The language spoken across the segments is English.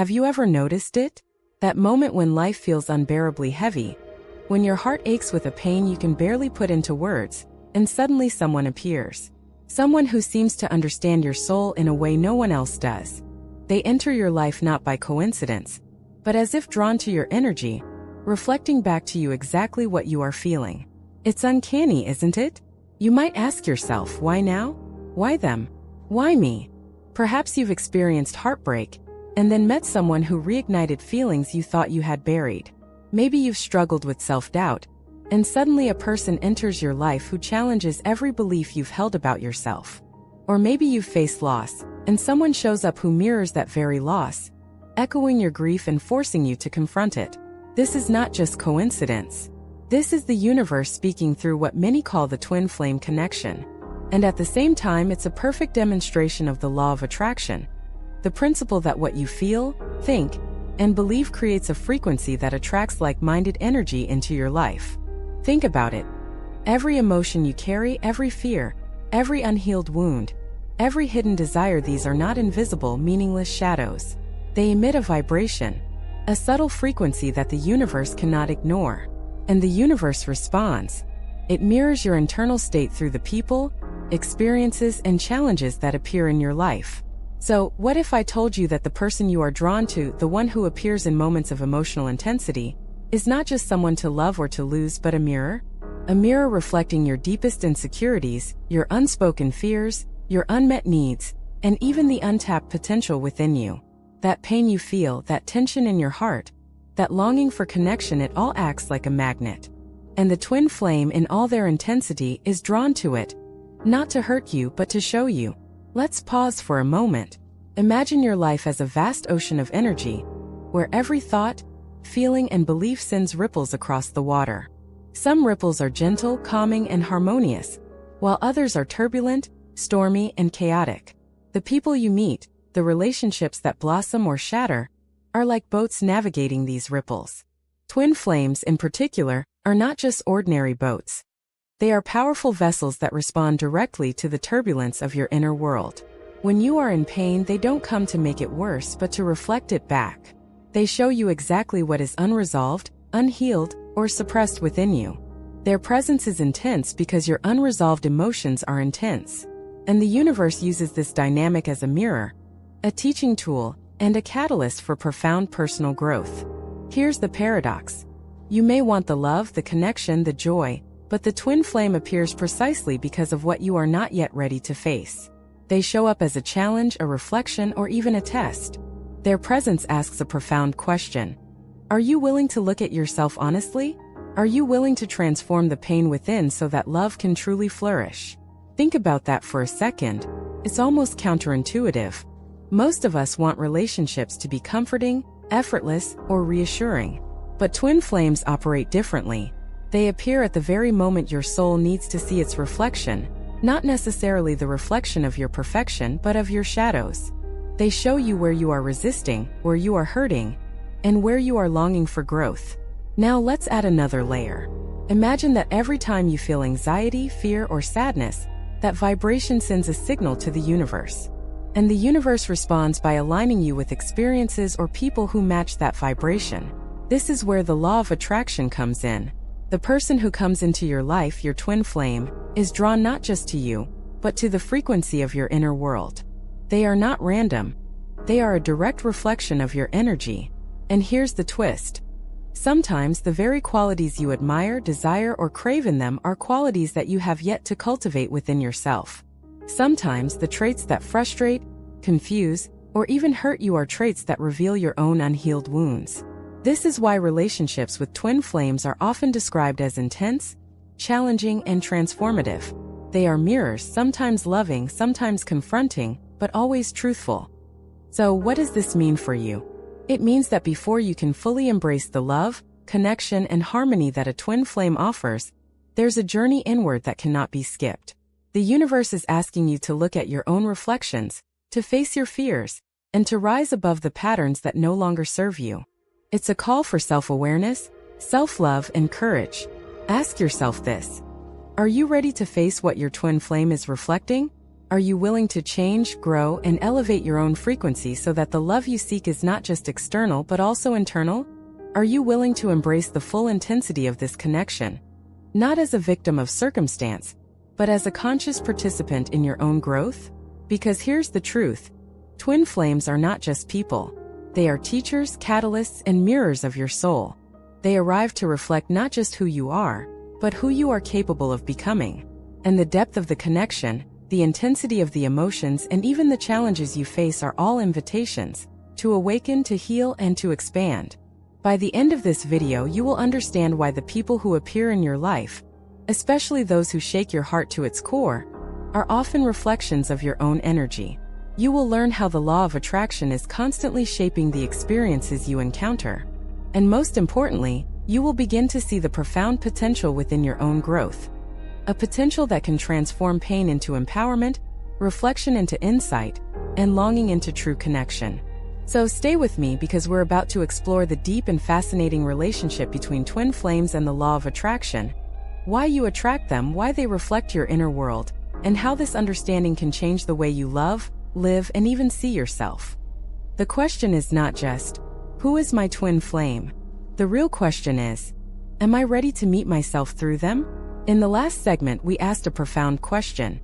Have you ever noticed it? That moment when life feels unbearably heavy, when your heart aches with a pain you can barely put into words, and suddenly someone appears. Someone who seems to understand your soul in a way no one else does. They enter your life not by coincidence, but as if drawn to your energy, reflecting back to you exactly what you are feeling. It's uncanny, isn't it? You might ask yourself, why now? Why them? Why me? Perhaps you've experienced heartbreak, and then met someone who reignited feelings you thought you had buried. Maybe you've struggled with self-doubt, and suddenly a person enters your life who challenges every belief you've held about yourself. Or maybe you've faced loss, and someone shows up who mirrors that very loss, echoing your grief and forcing you to confront it. This is not just coincidence. This is the universe speaking through what many call the twin flame connection. And at the same time, it's a perfect demonstration of the law of attraction, the principle that what you feel, think, and believe creates a frequency that attracts like-minded energy into your life. Think about it. Every emotion you carry, every fear, every unhealed wound, every hidden desire, these are not invisible, meaningless shadows. They emit a vibration, a subtle frequency that the universe cannot ignore. And the universe responds. It mirrors your internal state through the people, experiences, and challenges that appear in your life. So, what if I told you that the person you are drawn to, the one who appears in moments of emotional intensity, is not just someone to love or to lose, but a mirror? A mirror reflecting your deepest insecurities, your unspoken fears, your unmet needs, and even the untapped potential within you. That pain you feel, that tension in your heart, that longing for connection, it all acts like a magnet. And the twin flame in all their intensity is drawn to it, not to hurt you but to show you. Let's pause for a moment. Imagine your life as a vast ocean of energy, where every thought, feeling, and belief sends ripples across the water. Some ripples are gentle, calming, and harmonious, while others are turbulent, stormy, and chaotic. The people you meet, the relationships that blossom or shatter, are like boats navigating these ripples. Twin flames, in particular, are not just ordinary boats. They are powerful vessels that respond directly to the turbulence of your inner world. When you are in pain, they don't come to make it worse but to reflect it back. They show you exactly what is unresolved, unhealed, or suppressed within you. Their presence is intense because your unresolved emotions are intense. And the universe uses this dynamic as a mirror, a teaching tool, and a catalyst for profound personal growth. Here's the paradox. You may want the love, the connection, the joy, but the twin flame appears precisely because of what you are not yet ready to face. They show up as a challenge, a reflection, or even a test. Their presence asks a profound question. Are you willing to look at yourself honestly? Are you willing to transform the pain within so that love can truly flourish? Think about that for a second. It's almost counterintuitive. Most of us want relationships to be comforting, effortless, or reassuring. But twin flames operate differently. They appear at the very moment your soul needs to see its reflection, not necessarily the reflection of your perfection but of your shadows. They show you where you are resisting, where you are hurting, and where you are longing for growth. Now let's add another layer. Imagine that every time you feel anxiety, fear, or sadness, that vibration sends a signal to the universe. And the universe responds by aligning you with experiences or people who match that vibration. This is where the law of attraction comes in. The person who comes into your life, your twin flame, is drawn not just to you, but to the frequency of your inner world. They are not random. They are a direct reflection of your energy. And here's the twist. Sometimes the very qualities you admire, desire, or crave in them are qualities that you have yet to cultivate within yourself. Sometimes the traits that frustrate, confuse, or even hurt you are traits that reveal your own unhealed wounds. This is why relationships with twin flames are often described as intense, challenging, and transformative. They are mirrors, sometimes loving, sometimes confronting, but always truthful. So what does this mean for you? It means that before you can fully embrace the love, connection, and harmony that a twin flame offers, there's a journey inward that cannot be skipped. The universe is asking you to look at your own reflections, to face your fears, and to rise above the patterns that no longer serve you. It's a call for self-awareness, self-love, and courage. Ask yourself this. Are you ready to face what your twin flame is reflecting? Are you willing to change, grow, and elevate your own frequency so that the love you seek is not just external but also internal? Are you willing to embrace the full intensity of this connection? Not as a victim of circumstance, but as a conscious participant in your own growth? Because here's the truth. Twin flames are not just people. They are teachers, catalysts, and mirrors of your soul. They arrive to reflect not just who you are, but who you are capable of becoming. And the depth of the connection, the intensity of the emotions, and even the challenges you face are all invitations to awaken, to heal, and to expand. By the end of this video, you will understand why the people who appear in your life, especially those who shake your heart to its core, are often reflections of your own energy. You will learn how the law of attraction is constantly shaping the experiences you encounter. And most importantly, you will begin to see the profound potential within your own growth. A potential that can transform pain into empowerment, reflection into insight, and longing into true connection. So stay with me because we're about to explore the deep and fascinating relationship between twin flames and the law of attraction. Why you attract them, why they reflect your inner world, and how this understanding can change the way you love, live, and even see yourself. The question is not just, who is my twin flame? The real question is, am I ready to meet myself through them? In the last segment, we asked a profound question.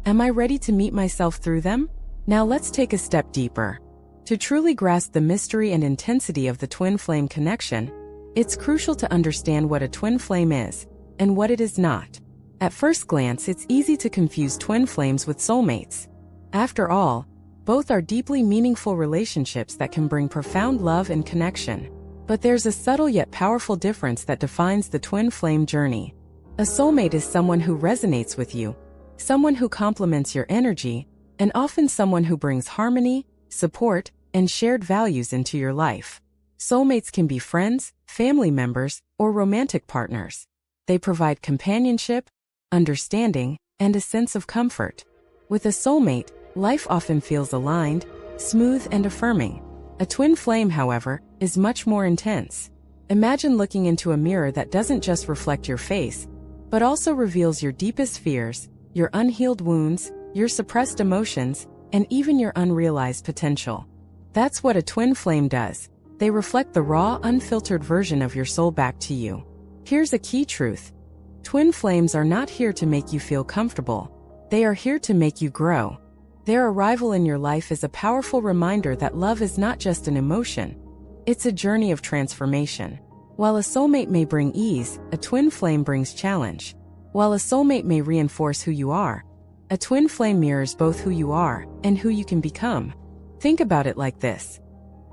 Am I ready to meet myself through them? Now let's take a step deeper. To truly grasp the mystery and intensity of the twin flame connection, it's crucial to understand what a twin flame is and what it is not. At first glance, it's easy to confuse twin flames with soulmates. After all, both are deeply meaningful relationships that can bring profound love and connection. But there's a subtle yet powerful difference that defines the twin flame journey. A soulmate is someone who resonates with you, someone who complements your energy, and often someone who brings harmony, support, and shared values into your life. Soulmates can be friends, family members, or romantic partners. They provide companionship, understanding, and a sense of comfort. With a soulmate, life often feels aligned, smooth, and affirming. A twin flame, however, is much more intense. Imagine looking into a mirror that doesn't just reflect your face, but also reveals your deepest fears, your unhealed wounds, your suppressed emotions, and even your unrealized potential. That's what a twin flame does. They reflect the raw, unfiltered version of your soul back to you. Here's a key truth. Twin flames are not here to make you feel comfortable. They are here to make you grow. Their arrival in your life is a powerful reminder that love is not just an emotion. It's a journey of transformation. While a soulmate may bring ease, a twin flame brings challenge. While a soulmate may reinforce who you are, a twin flame mirrors both who you are and who you can become. Think about it like this.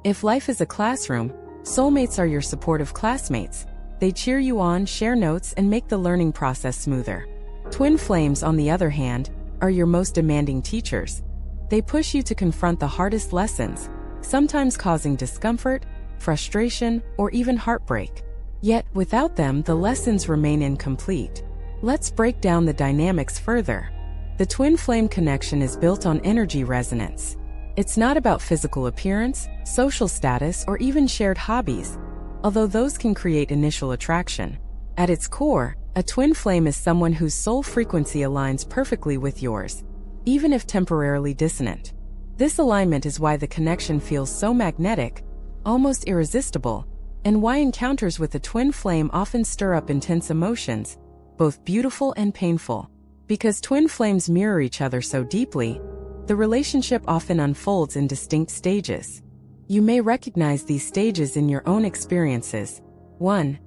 If life is a classroom, soulmates are your supportive classmates. They cheer you on, share notes, and make the learning process smoother. Twin flames, on the other hand, are your most demanding teachers. They push you to confront the hardest lessons, sometimes causing discomfort, frustration, or even heartbreak. Yet, without them, the lessons remain incomplete. Let's break down the dynamics further. The twin flame connection is built on energy resonance. It's not about physical appearance, social status, or even shared hobbies, although those can create initial attraction. At its core, a twin flame is someone whose soul frequency aligns perfectly with yours, even if temporarily dissonant. This alignment is why the connection feels so magnetic, almost irresistible, and why encounters with a twin flame often stir up intense emotions, both beautiful and painful. Because twin flames mirror each other so deeply, the relationship often unfolds in distinct stages. You may recognize these stages in your own experiences. 1.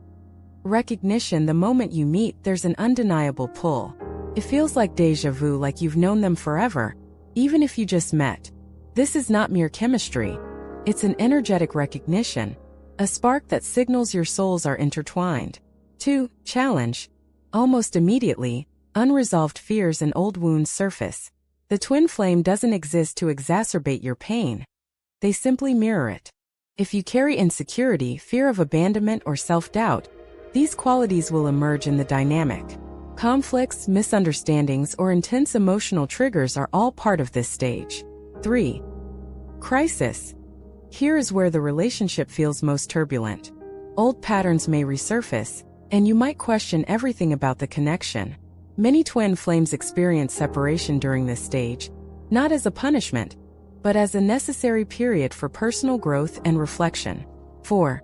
Recognition. The moment you meet, there's an undeniable pull. It feels like déjà vu, like you've known them forever, even if you just met. This is not mere chemistry. It's an energetic recognition, a spark that signals your souls are intertwined. 2. Challenge. Almost immediately, unresolved fears and old wounds surface. The twin flame doesn't exist to exacerbate your pain. They simply mirror it. If you carry insecurity, fear of abandonment, or self-doubt, these qualities will emerge in the dynamic. Conflicts, misunderstandings, or intense emotional triggers are all part of this stage. 3. Crisis. Here is where the relationship feels most turbulent. Old patterns may resurface, and you might question everything about the connection. Many twin flames experience separation during this stage, not as a punishment, but as a necessary period for personal growth and reflection. 4.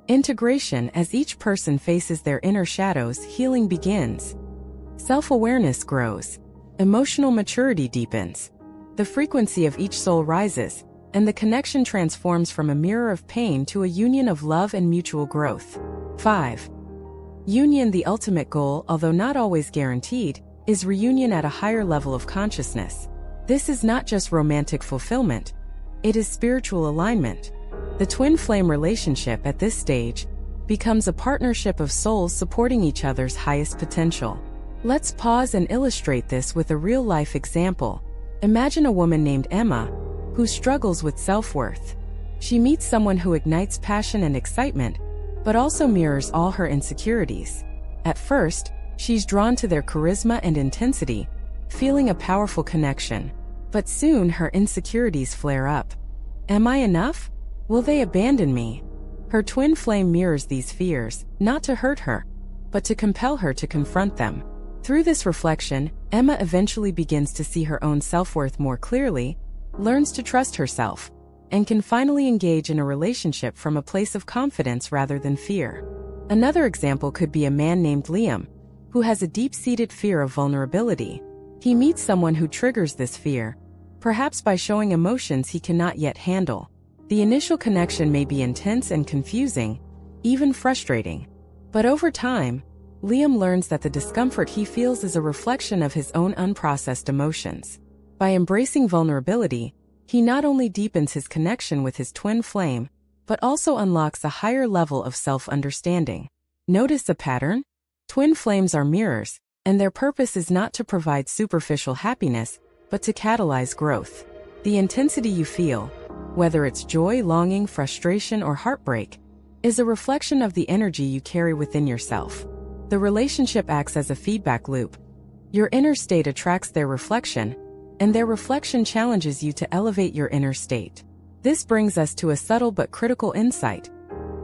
Integration. As each person faces their inner shadows, healing begins. Self-awareness grows. Emotional maturity deepens. The frequency of each soul rises, and the connection transforms from a mirror of pain to a union of love and mutual growth. 5. Union. The ultimate goal, although not always guaranteed, is reunion at a higher level of consciousness. This is not just romantic fulfillment, it is spiritual alignment. The twin flame relationship at this stage becomes a partnership of souls supporting each other's highest potential. Let's pause and illustrate this with a real-life example. Imagine a woman named Emma, who struggles with self-worth. She meets someone who ignites passion and excitement, but also mirrors all her insecurities. At first, she's drawn to their charisma and intensity, feeling a powerful connection. But soon her insecurities flare up. Am I enough? Will they abandon me? Her twin flame mirrors these fears, not to hurt her, but to compel her to confront them. Through this reflection, Emma eventually begins to see her own self-worth more clearly, learns to trust herself, and can finally engage in a relationship from a place of confidence rather than fear. Another example could be a man named Liam, who has a deep-seated fear of vulnerability. He meets someone who triggers this fear, perhaps by showing emotions he cannot yet handle. The initial connection may be intense and confusing, even frustrating. But over time, Liam learns that the discomfort he feels is a reflection of his own unprocessed emotions. By embracing vulnerability, he not only deepens his connection with his twin flame, but also unlocks a higher level of self-understanding. Notice the pattern? Twin flames are mirrors, and their purpose is not to provide superficial happiness, but to catalyze growth. The intensity you feel, whether it's joy, longing, frustration, or heartbreak, is a reflection of the energy you carry within yourself. The relationship acts as a feedback loop. Your inner state attracts their reflection, and their reflection challenges you to elevate your inner state. This brings us to a subtle but critical insight.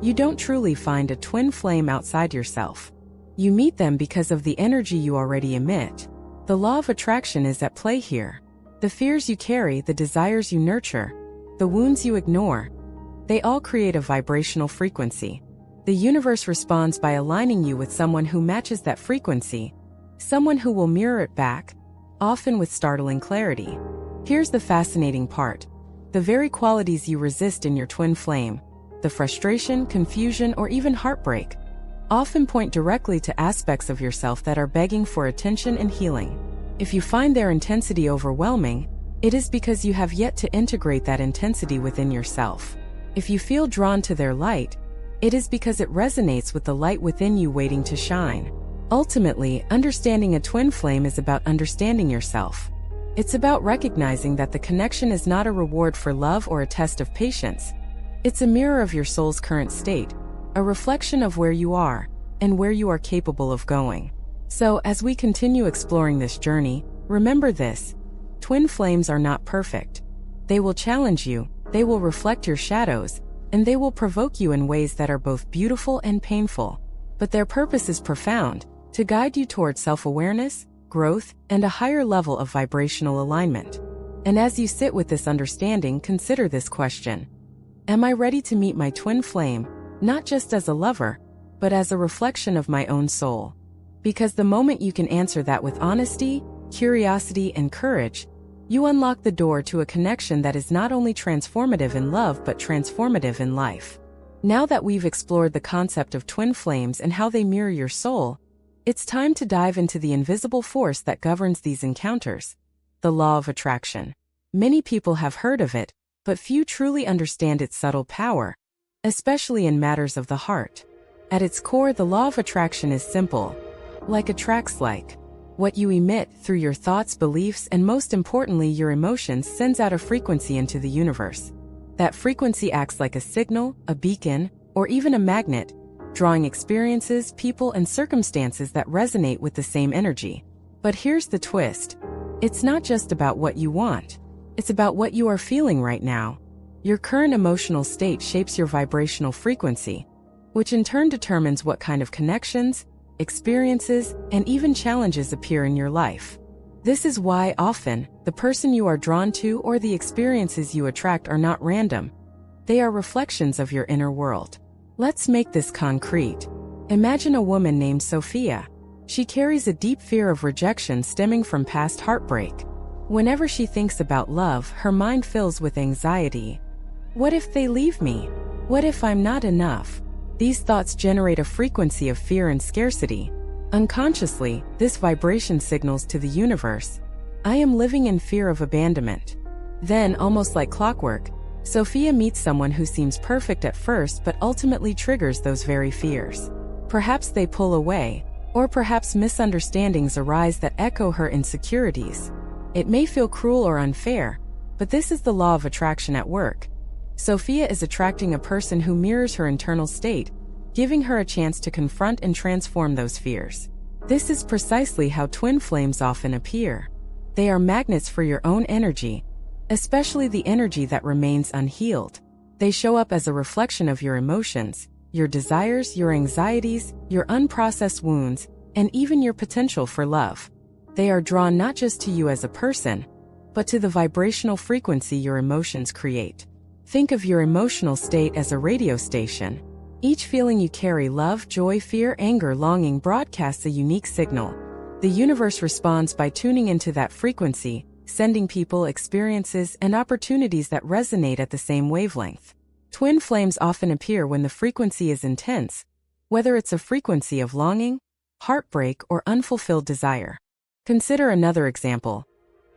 You don't truly find a twin flame outside yourself. You meet them because of the energy you already emit. The law of attraction is at play here. The fears you carry, the desires you nurture, the wounds you ignore, they all create a vibrational frequency. The universe responds by aligning you with someone who matches that frequency, someone who will mirror it back, often with startling clarity. Here's the fascinating part. The very qualities you resist in your twin flame, the frustration, confusion, or even heartbreak, often point directly to aspects of yourself that are begging for attention and healing. If you find their intensity overwhelming, it is because you have yet to integrate that intensity within yourself. If you feel drawn to their light, it is because it resonates with the light within you waiting to shine. Ultimately, understanding a twin flame is about understanding yourself. It's about recognizing that the connection is not a reward for love or a test of patience. It's a mirror of your soul's current state, a reflection of where you are and where you are capable of going. So, as we continue exploring this journey, remember this: twin flames are not perfect. They will challenge you, they will reflect your shadows, and they will provoke you in ways that are both beautiful and painful. But their purpose is profound: to guide you toward self-awareness, growth, and a higher level of vibrational alignment. And as you sit with this understanding, consider this question: am I ready to meet my twin flame, not just as a lover, but as a reflection of my own soul? Because the moment you can answer that with honesty, curiosity, and courage, you unlock the door to a connection that is not only transformative in love but transformative in life. Now that we've explored the concept of twin flames and how they mirror your soul, it's time to dive into the invisible force that governs these encounters: the law of attraction. Many people have heard of it, but few truly understand its subtle power, especially in matters of the heart. At its core, the law of attraction is simple. Like attracts like. What you emit through your thoughts, beliefs, and most importantly your emotions sends out a frequency into the universe. That frequency acts like a signal, a beacon, or even a magnet, drawing experiences, people, and circumstances that resonate with the same energy. But here's the twist. It's not just about what you want. It's about what you are feeling right now. Your current emotional state shapes your vibrational frequency, which in turn determines what kind of connections, experiences, and even challenges appear in your life. This is why often, the person you are drawn to or the experiences you attract are not random. They are reflections of your inner world. Let's make this concrete. Imagine a woman named Sophia. She carries a deep fear of rejection stemming from past heartbreak. Whenever she thinks about love, her mind fills with anxiety. What if they leave me? What if I'm not enough? These thoughts generate a frequency of fear and scarcity. Unconsciously, this vibration signals to the universe, I am living in fear of abandonment. Then, almost like clockwork, Sophia meets someone who seems perfect at first but ultimately triggers those very fears. Perhaps they pull away, or perhaps misunderstandings arise that echo her insecurities. It may feel cruel or unfair, but this is the law of attraction at work. Sophia is attracting a person who mirrors her internal state, giving her a chance to confront and transform those fears. This is precisely how twin flames often appear. They are magnets for your own energy, especially the energy that remains unhealed. They show up as a reflection of your emotions, your desires, your anxieties, your unprocessed wounds, and even your potential for love. They are drawn not just to you as a person, but to the vibrational frequency your emotions create. Think of your emotional state as a radio station. Each feeling you carry, love, joy, fear, anger, longing, broadcasts a unique signal. The universe responds by tuning into that frequency, sending people, experiences, and opportunities that resonate at the same wavelength. Twin flames often appear when the frequency is intense, whether it's a frequency of longing, heartbreak, or unfulfilled desire. Consider another example.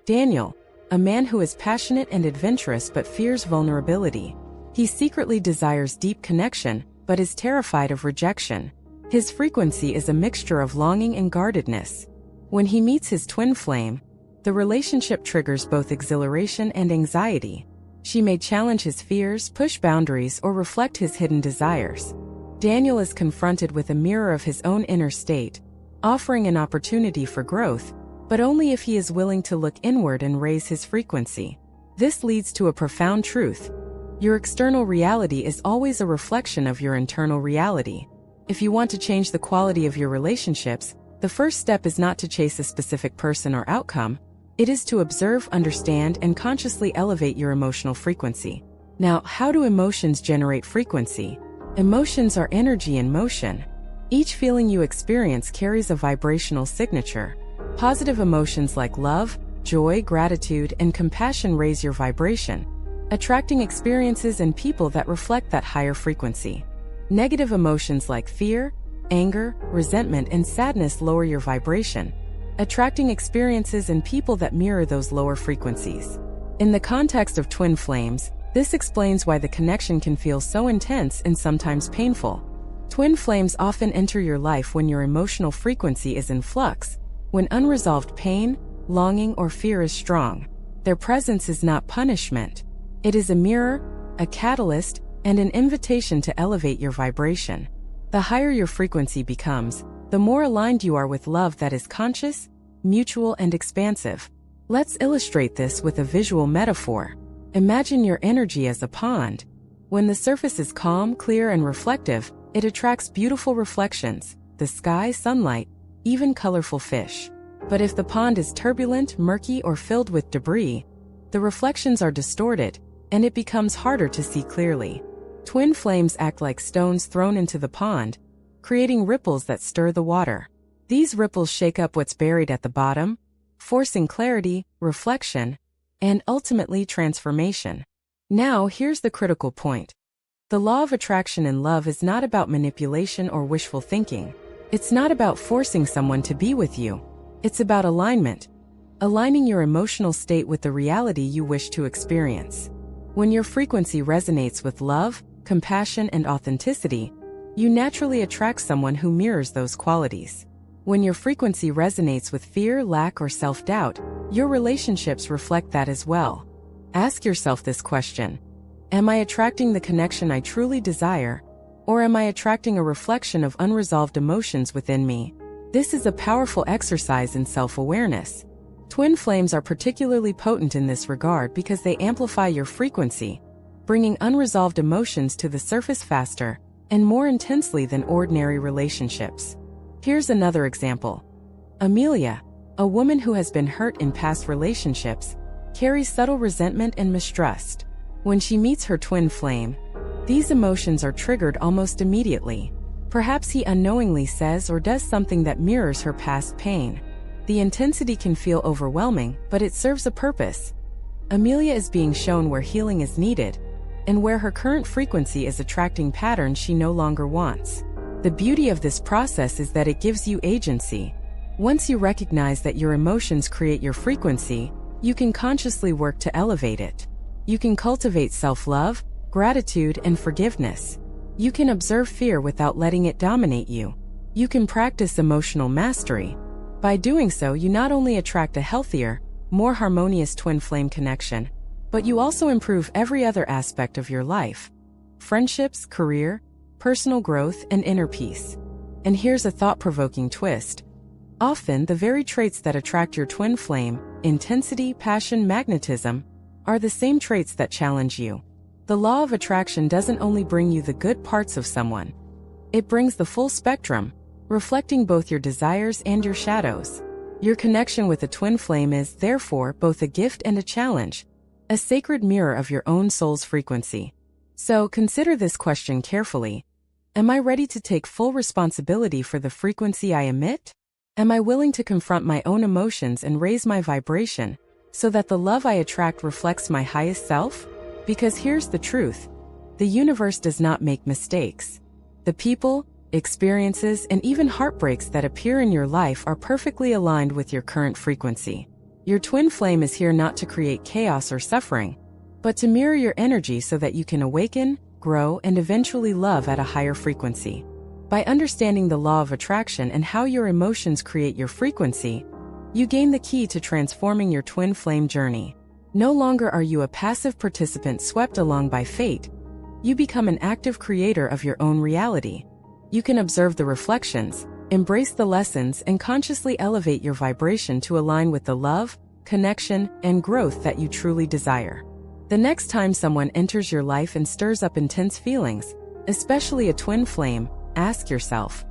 Daniel, a man who is passionate and adventurous but fears vulnerability. He secretly desires deep connection, but is terrified of rejection. His frequency is a mixture of longing and guardedness. When he meets his twin flame, the relationship triggers both exhilaration and anxiety. She may challenge his fears, push boundaries, or reflect his hidden desires. Daniel is confronted with a mirror of his own inner state, offering an opportunity for growth, but only if he is willing to look inward and raise his frequency. This leads to a profound truth. Your external reality is always a reflection of your internal reality. If you want to change the quality of your relationships, the first step is not to chase a specific person or outcome. It is to observe, understand, and consciously elevate your emotional frequency. Now, how do emotions generate frequency? Emotions are energy in motion. Each feeling you experience carries a vibrational signature. Positive emotions like love, joy, gratitude, and compassion raise your vibration, attracting experiences and people that reflect that higher frequency. Negative emotions like fear, anger, resentment, and sadness lower your vibration, attracting experiences and people that mirror those lower frequencies. In the context of twin flames, this explains why the connection can feel so intense and sometimes painful. Twin flames often enter your life when your emotional frequency is in flux, when unresolved pain, longing, or fear is strong. Their presence is not punishment. It is a mirror, a catalyst, and an invitation to elevate your vibration. The higher your frequency becomes, the more aligned you are with love that is conscious, mutual, and expansive. Let's illustrate this with a visual metaphor. Imagine your energy as a pond. When the surface is calm, clear, and reflective, it attracts beautiful reflections, the sky, sunlight, even colorful fish. But if the pond is turbulent, murky, or filled with debris, the reflections are distorted, and it becomes harder to see clearly. Twin flames act like stones thrown into the pond, creating ripples that stir the water. These ripples shake up what's buried at the bottom, forcing clarity, reflection, and ultimately transformation. Now, here's the critical point. The law of attraction in love is not about manipulation or wishful thinking. It's not about forcing someone to be with you. It's about alignment, aligning your emotional state with the reality you wish to experience. When your frequency resonates with love, compassion, and authenticity, you naturally attract someone who mirrors those qualities. When your frequency resonates with fear, lack, or self-doubt, your relationships reflect that as well. Ask yourself this question: am I attracting the connection I truly desire, or am I attracting a reflection of unresolved emotions within me? This is a powerful exercise in self-awareness. Twin flames are particularly potent in this regard because they amplify your frequency, bringing unresolved emotions to the surface faster and more intensely than ordinary relationships. Here's another example. Amelia, a woman who has been hurt in past relationships, carries subtle resentment and mistrust. When she meets her twin flame, these emotions are triggered almost immediately. Perhaps he unknowingly says or does something that mirrors her past pain. The intensity can feel overwhelming, but it serves a purpose. Amelia is being shown where healing is needed, and where her current frequency is attracting patterns she no longer wants. The beauty of this process is that it gives you agency. Once you recognize that your emotions create your frequency, you can consciously work to elevate it. You can cultivate self-love, gratitude, and forgiveness. You can observe fear without letting it dominate you. You can practice emotional mastery. By doing so, you not only attract a healthier, more harmonious twin flame connection, but you also improve every other aspect of your life: friendships, career, personal growth, and inner peace. And here's a thought-provoking twist. Often, the very traits that attract your twin flame, intensity, passion, magnetism, are the same traits that challenge you. The law of attraction doesn't only bring you the good parts of someone. It brings the full spectrum, reflecting both your desires and your shadows. Your connection with a twin flame is, therefore, both a gift and a challenge, a sacred mirror of your own soul's frequency. So, consider this question carefully. Am I ready to take full responsibility for the frequency I emit? Am I willing to confront my own emotions and raise my vibration, so that the love I attract reflects my highest self? Because here's the truth. The universe does not make mistakes. The people, experiences, and even heartbreaks that appear in your life are perfectly aligned with your current frequency. Your twin flame is here not to create chaos or suffering, but to mirror your energy so that you can awaken, grow, and eventually love at a higher frequency. By understanding the law of attraction and how your emotions create your frequency, you gain the key to transforming your twin flame journey. No longer are you a passive participant swept along by fate. You become an active creator of your own reality. You can observe the reflections, embrace the lessons, and consciously elevate your vibration to align with the love, connection, and growth that you truly desire. The next time someone enters your life and stirs up intense feelings, especially a twin flame, ask yourself,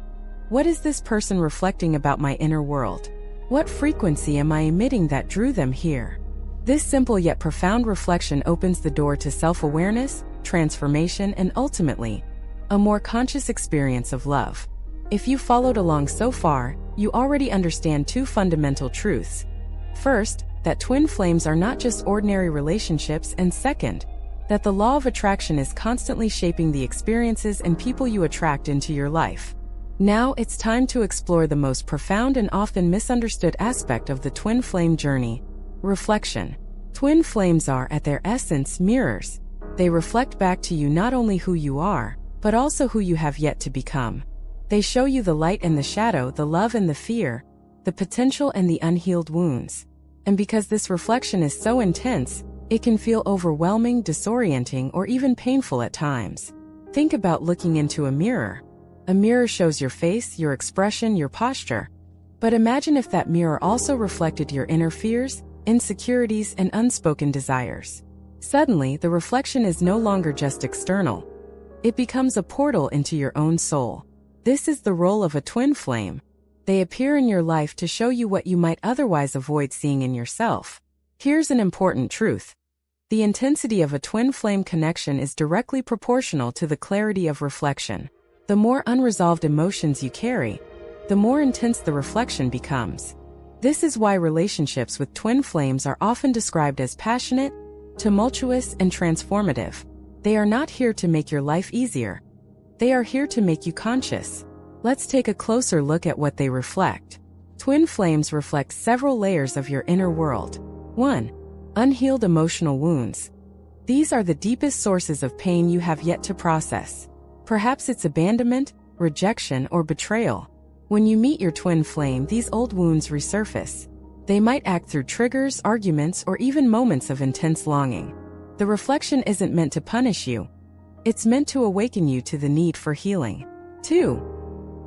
what is this person reflecting about my inner world? What frequency am I emitting that drew them here? This simple yet profound reflection opens the door to self-awareness, transformation, and ultimately, a more conscious experience of love. If you followed along so far, you already understand two fundamental truths. First, that twin flames are not just ordinary relationships, and second, that the law of attraction is constantly shaping the experiences and people you attract into your life. Now it's time to explore the most profound and often misunderstood aspect of the twin flame journey: reflection. Twin flames are, at their essence, mirrors. They reflect back to you not only who you are, but also who you have yet to become. They show you the light and the shadow, the love and the fear, the potential and the unhealed wounds. And because this reflection is so intense, it can feel overwhelming, disorienting, or even painful at times. Think about looking into a mirror. A mirror shows your face, your expression, your posture. But imagine if that mirror also reflected your inner fears, insecurities, and unspoken desires. Suddenly, the reflection is no longer just external. It becomes a portal into your own soul. This is the role of a twin flame. They appear in your life to show you what you might otherwise avoid seeing in yourself. Here's an important truth. The intensity of a twin flame connection is directly proportional to the clarity of reflection. The more unresolved emotions you carry, the more intense the reflection becomes. This is why relationships with twin flames are often described as passionate, tumultuous, and transformative. They are not here to make your life easier. They are here to make you conscious. Let's take a closer look at what they reflect. Twin flames reflect several layers of your inner world. 1. Unhealed emotional wounds. These are the deepest sources of pain you have yet to process. Perhaps it's abandonment, rejection, or betrayal. When you meet your twin flame, these old wounds resurface. They might act through triggers, arguments, or even moments of intense longing. The reflection isn't meant to punish you. It's meant to awaken you to the need for healing. 2.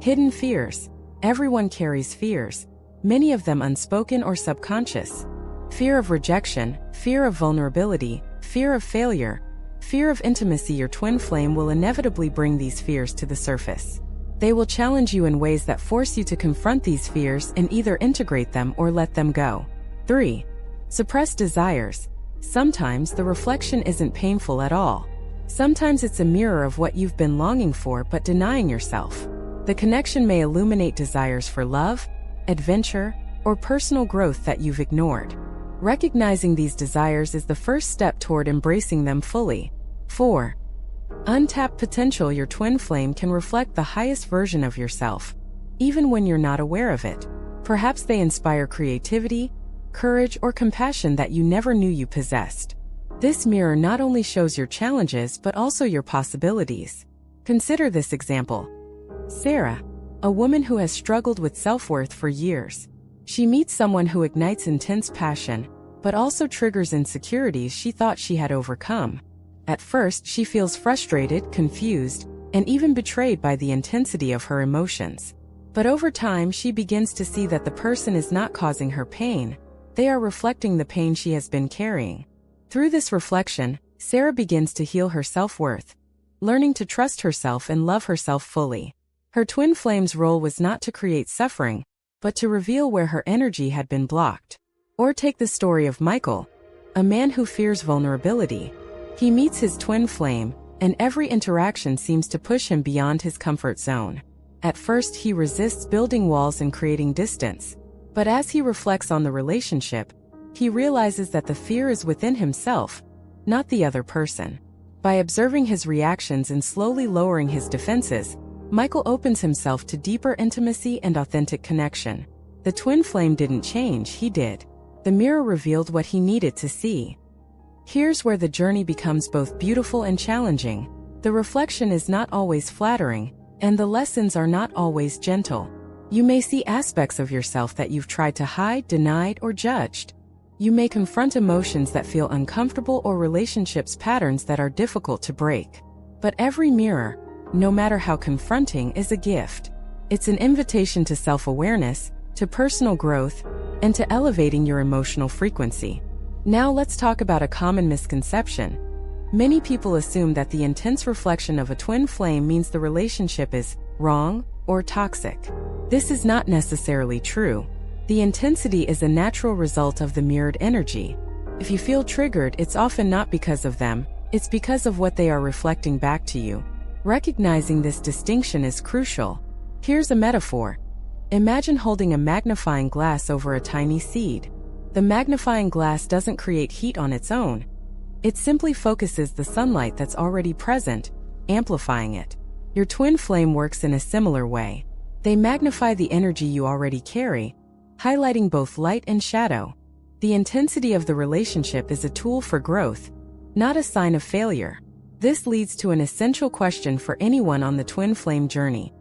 Hidden fears. Everyone carries fears, many of them unspoken or subconscious. Fear of rejection, fear of vulnerability, fear of failure, fear of intimacy. Your twin flame will inevitably bring these fears to the surface. They will challenge you in ways that force you to confront these fears and either integrate them or let them go. 3. Suppressed desires. Sometimes the reflection isn't painful at all. Sometimes it's a mirror of what you've been longing for but denying yourself. The connection may illuminate desires for love, adventure, or personal growth that you've ignored. Recognizing these desires is the first step toward embracing them fully. 4. Untapped potential. Your twin flame can reflect the highest version of yourself, even when you're not aware of it. Perhaps they inspire creativity, courage, or compassion that you never knew you possessed. This mirror not only shows your challenges but also your possibilities. Consider this example. Sarah, a woman who has struggled with self-worth for years. She meets someone who ignites intense passion, but also triggers insecurities she thought she had overcome. At first, she feels frustrated, confused, and even betrayed by the intensity of her emotions. But over time, she begins to see that the person is not causing her pain. They are reflecting the pain she has been carrying. Through this reflection, Sarah begins to heal her self-worth, learning to trust herself and love herself fully. Her twin flame's role was not to create suffering, but to reveal where her energy had been blocked. Or take the story of Michael, a man who fears vulnerability. He meets his twin flame, and every interaction seems to push him beyond his comfort zone. At first, he resists building walls and creating distance. But as he reflects on the relationship, he realizes that the fear is within himself, not the other person. By observing his reactions and slowly lowering his defenses, Michael opens himself to deeper intimacy and authentic connection. The twin flame didn't change, he did. The mirror revealed what he needed to see. Here's where the journey becomes both beautiful and challenging. The reflection is not always flattering, and the lessons are not always gentle. You may see aspects of yourself that you've tried to hide, denied, or judged. You may confront emotions that feel uncomfortable or relationships patterns that are difficult to break. But every mirror, no matter how confronting, is a gift. It's an invitation to self-awareness, to personal growth, and to elevating your emotional frequency. Now let's talk about a common misconception. Many people assume that the intense reflection of a twin flame means the relationship is wrong or toxic. This is not necessarily true. The intensity is a natural result of the mirrored energy. If you feel triggered, it's often not because of them, it's because of what they are reflecting back to you. Recognizing this distinction is crucial. Here's a metaphor. Imagine holding a magnifying glass over a tiny seed. The magnifying glass doesn't create heat on its own. It simply focuses the sunlight that's already present, amplifying it. Your twin flame works in a similar way. They magnify the energy you already carry, highlighting both light and shadow. The intensity of the relationship is a tool for growth, not a sign of failure. This leads to an essential question for anyone on the twin flame journey.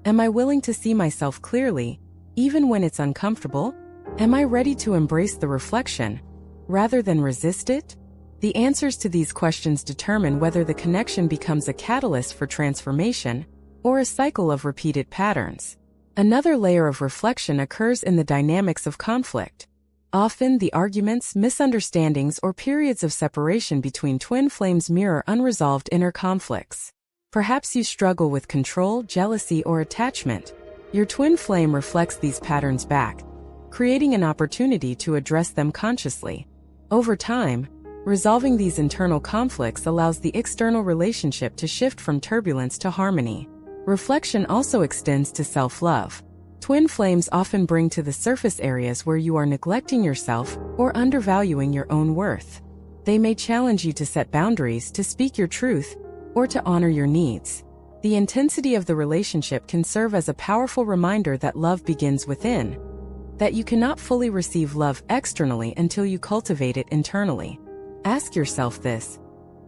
Am I willing to see myself clearly, even when it's uncomfortable? Am I ready to embrace the reflection, rather than resist it? The answers to these questions determine whether the connection becomes a catalyst for transformation, or a cycle of repeated patterns. Another layer of reflection occurs in the dynamics of conflict. Often, the arguments, misunderstandings, or periods of separation between twin flames mirror unresolved inner conflicts. Perhaps you struggle with control, jealousy, or attachment. Your twin flame reflects these patterns back, creating an opportunity to address them consciously. Over time, resolving these internal conflicts allows the external relationship to shift from turbulence to harmony. Reflection also extends to self-love. Twin flames often bring to the surface areas where you are neglecting yourself or undervaluing your own worth. They may challenge you to set boundaries, to speak your truth, or to honor your needs. The intensity of the relationship can serve as a powerful reminder that love begins within, that you cannot fully receive love externally until you cultivate it internally. Ask yourself this: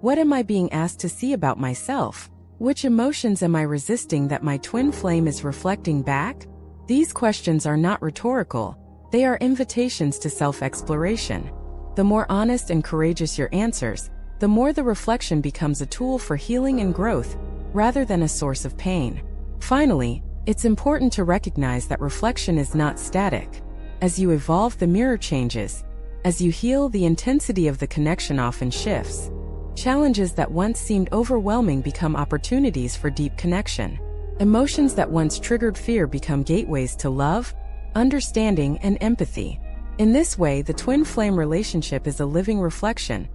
what am I being asked to see about myself? Which emotions am I resisting that my twin flame is reflecting back? These questions are not rhetorical. They are invitations to self-exploration. The more honest and courageous your answers, the more the reflection becomes a tool for healing and growth, rather than a source of pain. Finally, it's important to recognize that reflection is not static. As you evolve, the mirror changes. As you heal, the intensity of the connection often shifts. Challenges that once seemed overwhelming become opportunities for deep connection. Emotions that once triggered fear become gateways to love, understanding, and empathy. In this way, the twin flame relationship is a living reflection,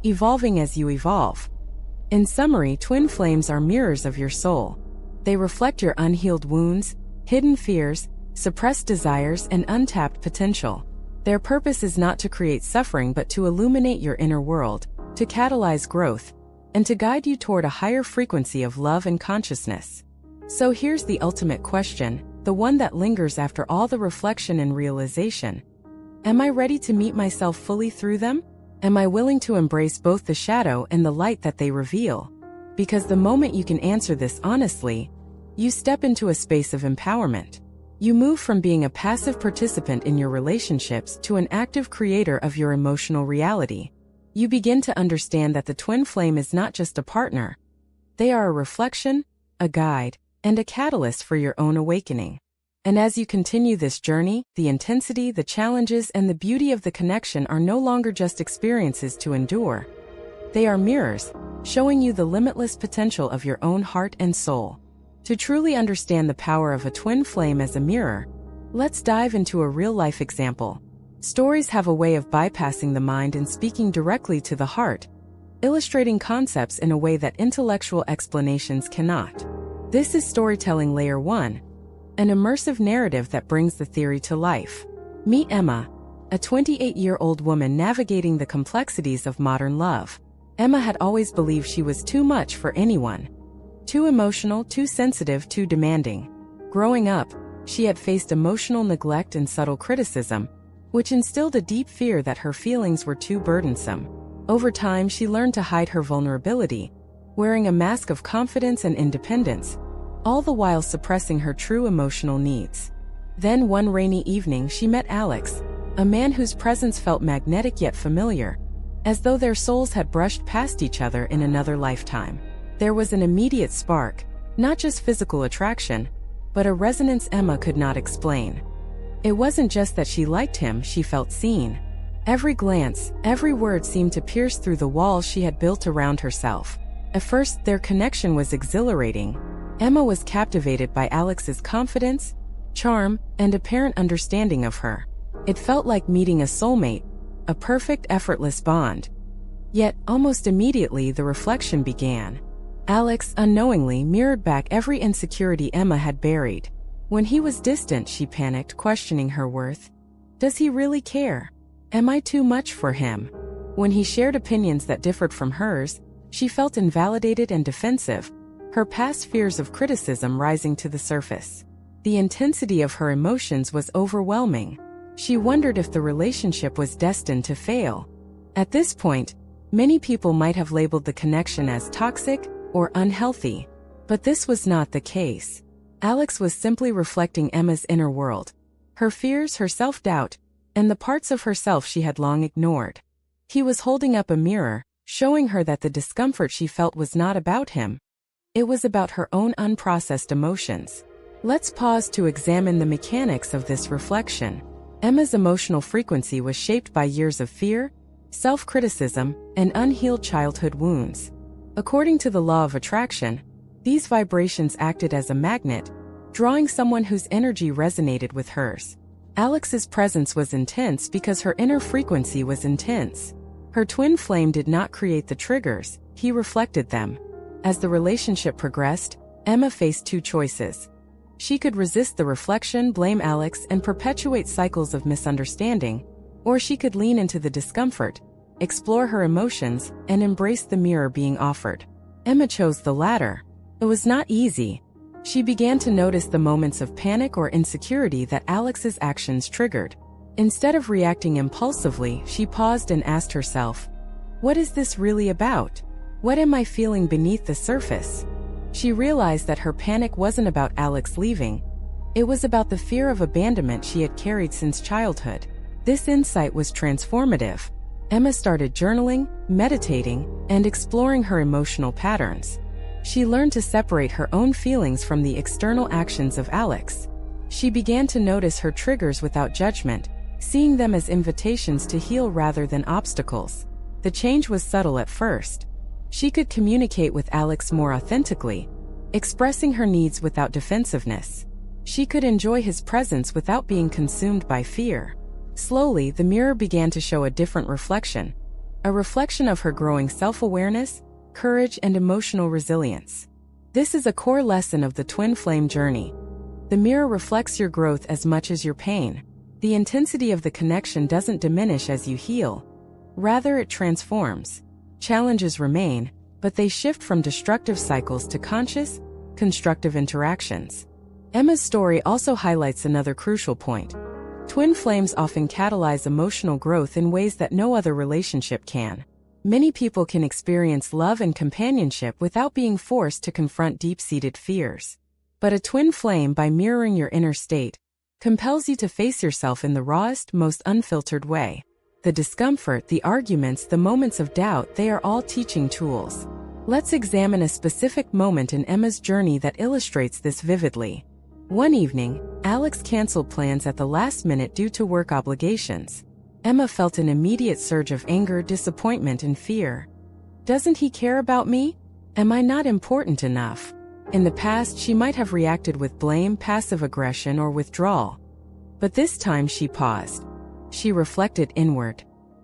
evolving as you evolve. In summary, twin flames are mirrors of your soul. They reflect your unhealed wounds, hidden fears, suppressed desires, and untapped potential. Their purpose is not to create suffering but to illuminate your inner world, to catalyze growth, and to guide you toward a higher frequency of love and consciousness. So here's the ultimate question, the one that lingers after all the reflection and realization. Am I ready to meet myself fully through them? Am I willing to embrace both the shadow and the light that they reveal? Because the moment you can answer this honestly, you step into a space of empowerment. You move from being a passive participant in your relationships to an active creator of your emotional reality. You begin to understand that the twin flame is not just a partner. They are a reflection, a guide, and a catalyst for your own awakening. And as you continue this journey, the intensity, the challenges, and the beauty of the connection are no longer just experiences to endure. They are mirrors, showing you the limitless potential of your own heart and soul. To truly understand the power of a twin flame as a mirror, let's dive into a real-life example. Stories have a way of bypassing the mind and speaking directly to the heart, illustrating concepts in a way that intellectual explanations cannot. This is storytelling layer 1, an immersive narrative that brings the theory to life. Meet Emma, a 28-year-old woman navigating the complexities of modern love. Emma had always believed she was too much for anyone. Too emotional, too sensitive, too demanding. Growing up, she had faced emotional neglect and subtle criticism, which instilled a deep fear that her feelings were too burdensome. Over time, she learned to hide her vulnerability, wearing a mask of confidence and independence, all the while suppressing her true emotional needs. Then one rainy evening she met Alex, a man whose presence felt magnetic yet familiar, as though their souls had brushed past each other in another lifetime. There was an immediate spark, not just physical attraction, but a resonance Emma could not explain. It wasn't just that she liked him, she felt seen. Every glance, every word seemed to pierce through the walls she had built around herself. At first, their connection was exhilarating. Emma was captivated by Alex's confidence, charm, and apparent understanding of her. It felt like meeting a soulmate, a perfect, effortless bond. Yet, almost immediately, the reflection began. Alex, unknowingly, mirrored back every insecurity Emma had buried. When he was distant, she panicked, questioning her worth. Does he really care? Am I too much for him? When he shared opinions that differed from hers, she felt invalidated and defensive, her past fears of criticism rising to the surface. The intensity of her emotions was overwhelming. She wondered if the relationship was destined to fail. At this point, many people might have labeled the connection as toxic or unhealthy, but this was not the case. Alex was simply reflecting Emma's inner world, her fears, her self-doubt, and the parts of herself she had long ignored. He was holding up a mirror, showing her that the discomfort she felt was not about him. It was about her own unprocessed emotions. Let's pause to examine the mechanics of this reflection. Emma's emotional frequency was shaped by years of fear, self-criticism, and unhealed childhood wounds. According to the law of attraction, these vibrations acted as a magnet, drawing someone whose energy resonated with hers. Alex's presence was intense because her inner frequency was intense. Her twin flame did not create the triggers, he reflected them. As the relationship progressed, Emma faced two choices. She could resist the reflection, blame Alex, and perpetuate cycles of misunderstanding, or she could lean into the discomfort, explore her emotions, and embrace the mirror being offered. Emma chose the latter. It was not easy. She began to notice the moments of panic or insecurity that Alex's actions triggered. Instead of reacting impulsively, she paused and asked herself, "What is this really about? What am I feeling beneath the surface?" She realized that her panic wasn't about Alex leaving. It was about the fear of abandonment she had carried since childhood. This insight was transformative. Emma started journaling, meditating, and exploring her emotional patterns. She learned to separate her own feelings from the external actions of Alex. She began to notice her triggers without judgment, seeing them as invitations to heal rather than obstacles. The change was subtle at first. She could communicate with Alex more authentically, expressing her needs without defensiveness. She could enjoy his presence without being consumed by fear. Slowly, the mirror began to show a different reflection, a reflection of her growing self-awareness, courage, and emotional resilience. This is a core lesson of the twin flame journey. The mirror reflects your growth as much as your pain. The intensity of the connection doesn't diminish as you heal. Rather, it transforms. Challenges remain, but they shift from destructive cycles to conscious, constructive interactions. Emma's story also highlights another crucial point. Twin flames often catalyze emotional growth in ways that no other relationship can. Many people can experience love and companionship without being forced to confront deep-seated fears. But a twin flame, by mirroring your inner state, compels you to face yourself in the rawest, most unfiltered way. The discomfort, the arguments, the moments of doubt, they are all teaching tools. Let's examine a specific moment in Emma's journey that illustrates this vividly. One evening, Alex canceled plans at the last minute due to work obligations. Emma felt an immediate surge of anger, disappointment, and fear. Doesn't he care about me? Am I not important enough? In the past, she might have reacted with blame, passive aggression, or withdrawal. But this time she paused. She reflected inward.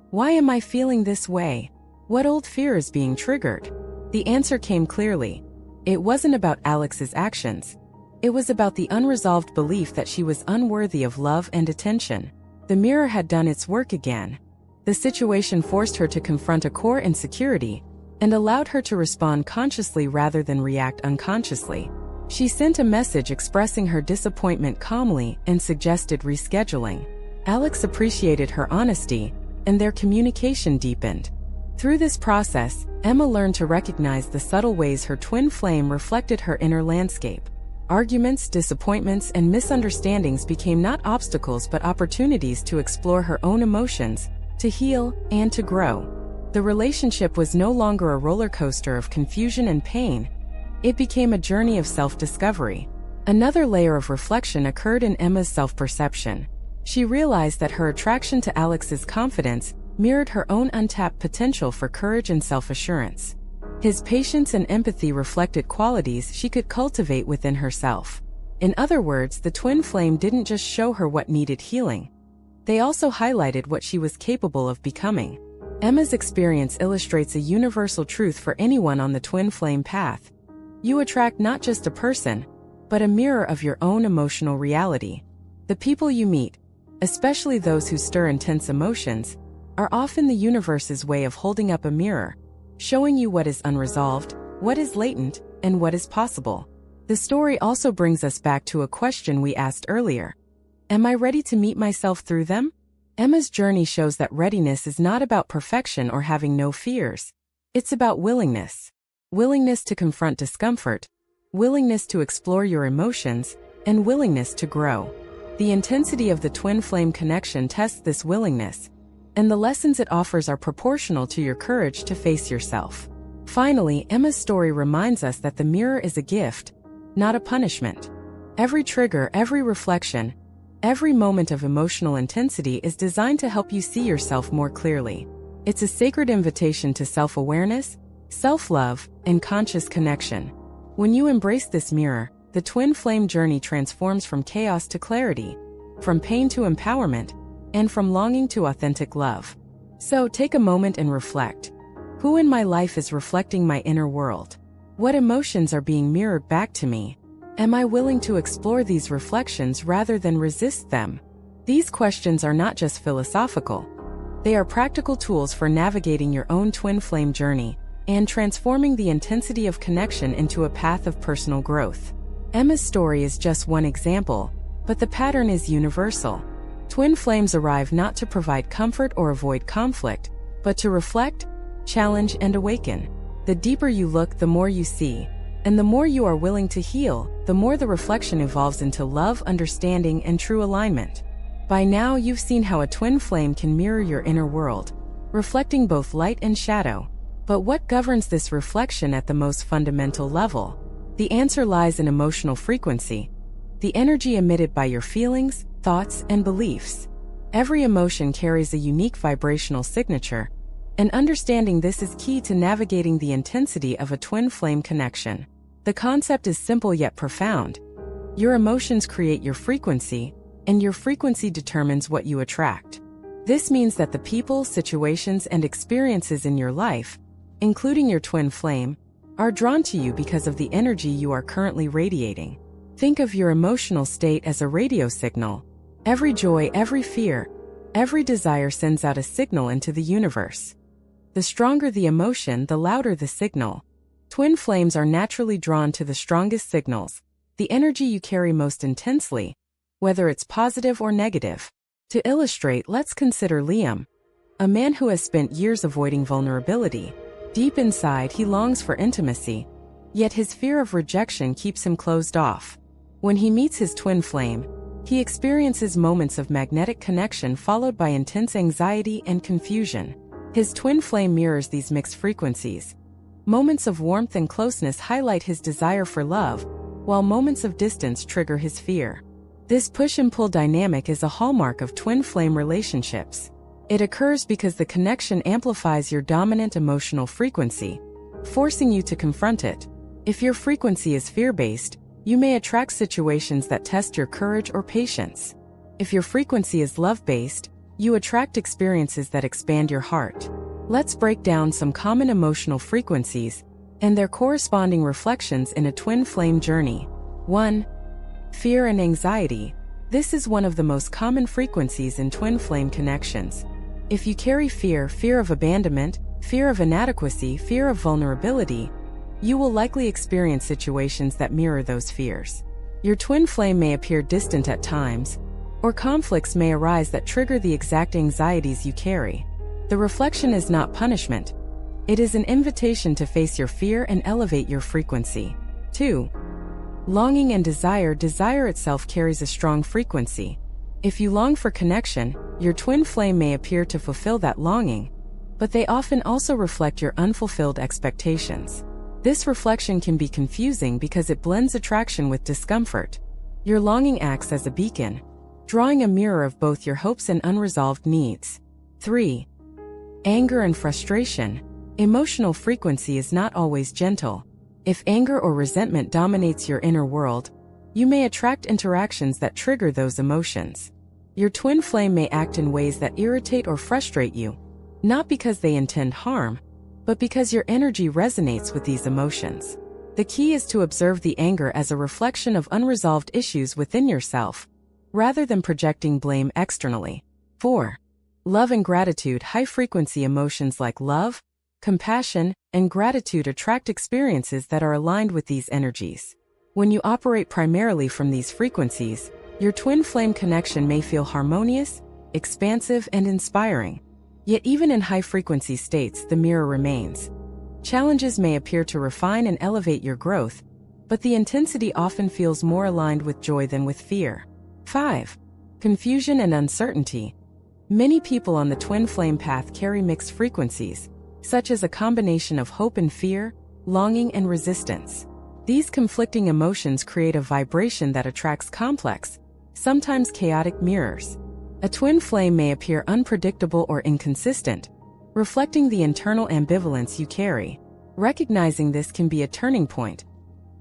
Why am I feeling this way? What old fear is being triggered? The answer came clearly. It wasn't about Alex's actions. It was about the unresolved belief that she was unworthy of love and attention. The mirror had done its work again. The situation forced her to confront a core insecurity and allowed her to respond consciously rather than react unconsciously. She sent a message expressing her disappointment calmly and suggested rescheduling. Alex appreciated her honesty, and their communication deepened. Through this process, Emma learned to recognize the subtle ways her twin flame reflected her inner landscape. Arguments, disappointments, and misunderstandings became not obstacles but opportunities to explore her own emotions, to heal, and to grow. The relationship was no longer a roller coaster of confusion and pain. It became a journey of self-discovery. Another layer of reflection occurred in Emma's self-perception. She realized that her attraction to Alex's confidence mirrored her own untapped potential for courage and self-assurance. His patience and empathy reflected qualities she could cultivate within herself. In other words, the twin flame didn't just show her what needed healing. They also highlighted what she was capable of becoming. Emma's experience illustrates a universal truth for anyone on the twin flame path. You attract not just a person, but a mirror of your own emotional reality. The people you meet, especially those who stir intense emotions, are often the universe's way of holding up a mirror, showing you what is unresolved, what is latent, and what is possible. The story also brings us back to a question we asked earlier. Am I ready to meet myself through them? Emma's journey shows that readiness is not about perfection or having no fears. It's about willingness. Willingness to confront discomfort, willingness to explore your emotions, and willingness to grow. The intensity of the twin flame connection tests this willingness, and the lessons it offers are proportional to your courage to face yourself. Finally, Emma's story reminds us that the mirror is a gift, not a punishment. Every trigger, every reflection, every moment of emotional intensity is designed to help you see yourself more clearly. It's a sacred invitation to self-awareness, self-love, and conscious connection. When you embrace this mirror, the twin flame journey transforms from chaos to clarity, from pain to empowerment, and from longing to authentic love. So take a moment and reflect. Who in my life is reflecting my inner world? What emotions are being mirrored back to me? Am I willing to explore these reflections rather than resist them? These questions are not just philosophical. They are practical tools for navigating your own twin flame journey and transforming the intensity of connection into a path of personal growth. Emma's story is just one example, but the pattern is universal. Twin flames arrive not to provide comfort or avoid conflict, but to reflect, challenge, and awaken. The deeper you look, the more you see, and the more you are willing to heal, the more the reflection evolves into love, understanding, and true alignment. By now, you've seen how a twin flame can mirror your inner world, reflecting both light and shadow. But what governs this reflection at the most fundamental level? The answer lies in emotional frequency, the energy emitted by your feelings, thoughts, and beliefs. Every emotion carries a unique vibrational signature, and understanding this is key to navigating the intensity of a twin flame connection. The concept is simple yet profound. Your emotions create your frequency, and your frequency determines what you attract. This means that the people, situations, and experiences in your life, including your twin flame, are drawn to you because of the energy you are currently radiating. Think of your emotional state as a radio signal. Every joy, every fear, every desire sends out a signal into the universe. The stronger the emotion, the louder the signal. Twin flames are naturally drawn to the strongest signals, the energy you carry most intensely, whether it's positive or negative. To illustrate, let's consider Liam, a man who has spent years avoiding vulnerability. Deep inside, he longs for intimacy, yet his fear of rejection keeps him closed off. When he meets his twin flame, he experiences moments of magnetic connection followed by intense anxiety and confusion. His twin flame mirrors these mixed frequencies. Moments of warmth and closeness highlight his desire for love, while moments of distance trigger his fear. This push and pull dynamic is a hallmark of twin flame relationships. It occurs because the connection amplifies your dominant emotional frequency, forcing you to confront it. If your frequency is fear-based, you may attract situations that test your courage or patience. If your frequency is love-based, you attract experiences that expand your heart. Let's break down some common emotional frequencies and their corresponding reflections in a twin flame journey. 1. Fear and anxiety. This is one of the most common frequencies in twin flame connections. If you carry fear, fear of abandonment, fear of inadequacy, fear of vulnerability, you will likely experience situations that mirror those fears. Your twin flame may appear distant at times, or conflicts may arise that trigger the exact anxieties you carry. The reflection is not punishment. It is an invitation to face your fear and elevate your frequency. 2. Longing and desire. Desire itself carries a strong frequency. If you long for connection, your twin flame may appear to fulfill that longing, but they often also reflect your unfulfilled expectations. This reflection can be confusing because it blends attraction with discomfort. Your longing acts as a beacon, drawing a mirror of both your hopes and unresolved needs. 3. Anger and frustration. Emotional frequency is not always gentle. If anger or resentment dominates your inner world, you may attract interactions that trigger those emotions. Your twin flame may act in ways that irritate or frustrate you, not because they intend harm, but because your energy resonates with these emotions. The key is to observe the anger as a reflection of unresolved issues within yourself, rather than projecting blame externally. 4. Love and gratitude. High-frequency emotions like love, compassion, and gratitude attract experiences that are aligned with these energies. When you operate primarily from these frequencies, your twin flame connection may feel harmonious, expansive, and inspiring. Yet even in high-frequency states, the mirror remains. Challenges may appear to refine and elevate your growth, but the intensity often feels more aligned with joy than with fear. 5. Confusion and uncertainty. Many people on the twin flame path carry mixed frequencies, such as a combination of hope and fear, longing and resistance. These conflicting emotions create a vibration that attracts complex, sometimes chaotic mirrors. A twin flame may appear unpredictable or inconsistent, reflecting the internal ambivalence you carry. Recognizing this can be a turning point.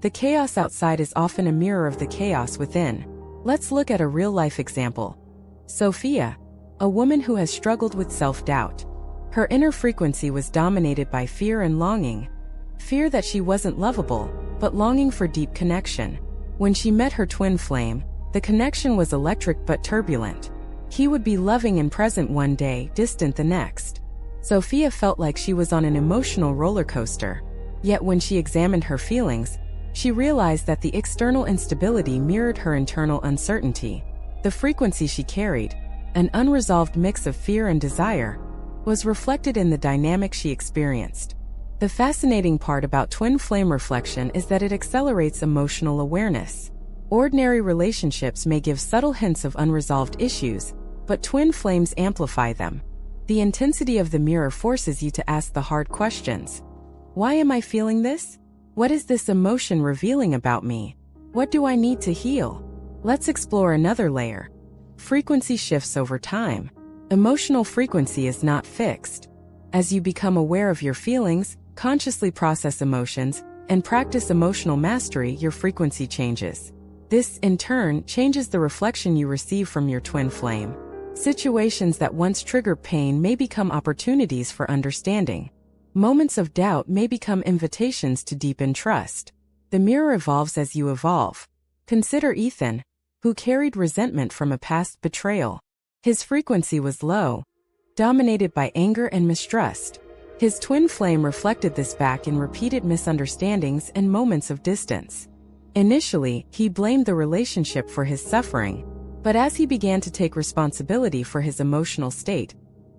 The chaos outside is often a mirror of the chaos within. Let's look at a real-life example. Sophia, a woman who has struggled with self-doubt. Her inner frequency was dominated by fear and longing. Fear that she wasn't lovable, but longing for deep connection. When she met her twin flame, the connection was electric but turbulent. He would be loving and present one day, distant the next. Sophia felt like she was on an emotional roller coaster. Yet when she examined her feelings, she realized that the external instability mirrored her internal uncertainty. The frequency she carried, an unresolved mix of fear and desire, was reflected in the dynamic she experienced. The fascinating part about twin flame reflection is that it accelerates emotional awareness. Ordinary relationships may give subtle hints of unresolved issues, but twin flames amplify them. The intensity of the mirror forces you to ask the hard questions. Why am I feeling this? What is this emotion revealing about me? What do I need to heal? Let's explore another layer. Frequency shifts over time. Emotional frequency is not fixed. As you become aware of your feelings, consciously process emotions, and practice emotional mastery, your frequency changes. This, in turn, changes the reflection you receive from your twin flame. Situations that once triggered pain may become opportunities for understanding. Moments of doubt may become invitations to deepen trust. The mirror evolves as you evolve. Consider Ethan, who carried resentment from a past betrayal. His frequency was low, dominated by anger and mistrust. His twin flame reflected this back in repeated misunderstandings and moments of distance. Initially, he blamed the relationship for his suffering, but as he began to take responsibility for his emotional state,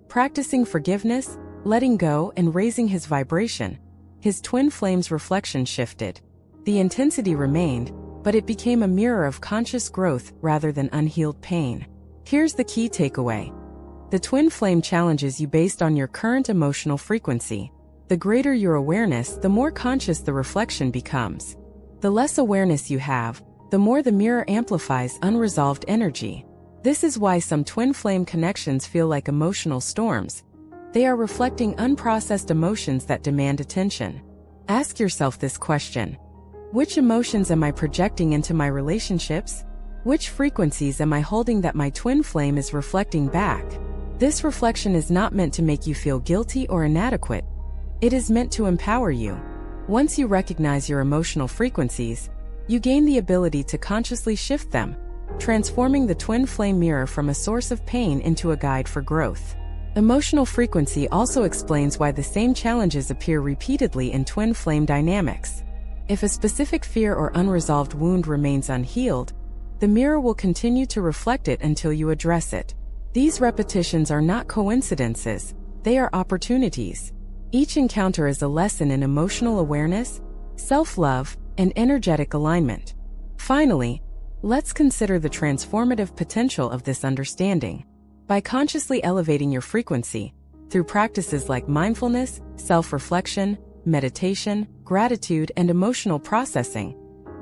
practicing forgiveness, letting go, and raising his vibration, his twin flame's reflection shifted. The intensity remained, but it became a mirror of conscious growth rather than unhealed pain. Here's the key takeaway. The twin flame challenges you based on your current emotional frequency. The greater your awareness, the more conscious the reflection becomes. The less awareness you have, the more the mirror amplifies unresolved energy. This is why some twin flame connections feel like emotional storms. They are reflecting unprocessed emotions that demand attention. Ask yourself this question. Which emotions am I projecting into my relationships? Which frequencies am I holding that my twin flame is reflecting back? This reflection is not meant to make you feel guilty or inadequate. It is meant to empower you. Once you recognize your emotional frequencies, you gain the ability to consciously shift them, transforming the twin flame mirror from a source of pain into a guide for growth. Emotional frequency also explains why the same challenges appear repeatedly in twin flame dynamics. If a specific fear or unresolved wound remains unhealed, the mirror will continue to reflect it until you address it. These repetitions are not coincidences, they are opportunities. Each encounter is a lesson in emotional awareness, self-love, and energetic alignment. Finally, let's consider the transformative potential of this understanding. By consciously elevating your frequency, through practices like mindfulness, self-reflection, meditation, gratitude, and emotional processing,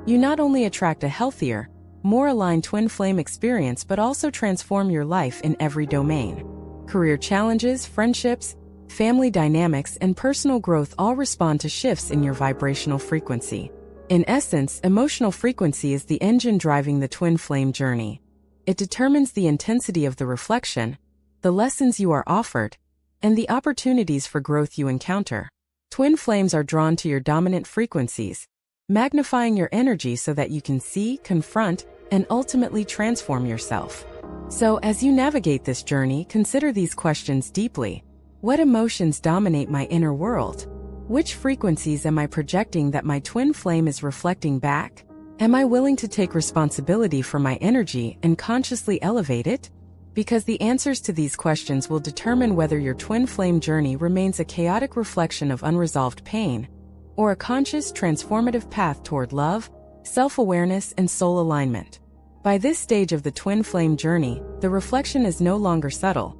you not only attract a healthier, more aligned twin flame experience but also transform your life in every domain. Career challenges, friendships, family dynamics, and personal growth all respond to shifts in your vibrational frequency. In essence, emotional frequency is the engine driving the twin flame journey. It determines the intensity of the reflection, the lessons you are offered, and the opportunities for growth you encounter. Twin flames are drawn to your dominant frequencies, magnifying your energy so that you can see, confront, and ultimately transform yourself. So, as you navigate this journey, consider these questions deeply. What emotions dominate my inner world? Which frequencies am I projecting that my twin flame is reflecting back? Am I willing to take responsibility for my energy and consciously elevate it? Because the answers to these questions will determine whether your twin flame journey remains a chaotic reflection of unresolved pain, or a conscious, transformative path toward love, self-awareness, and soul alignment. By this stage of the twin flame journey, the reflection is no longer subtle.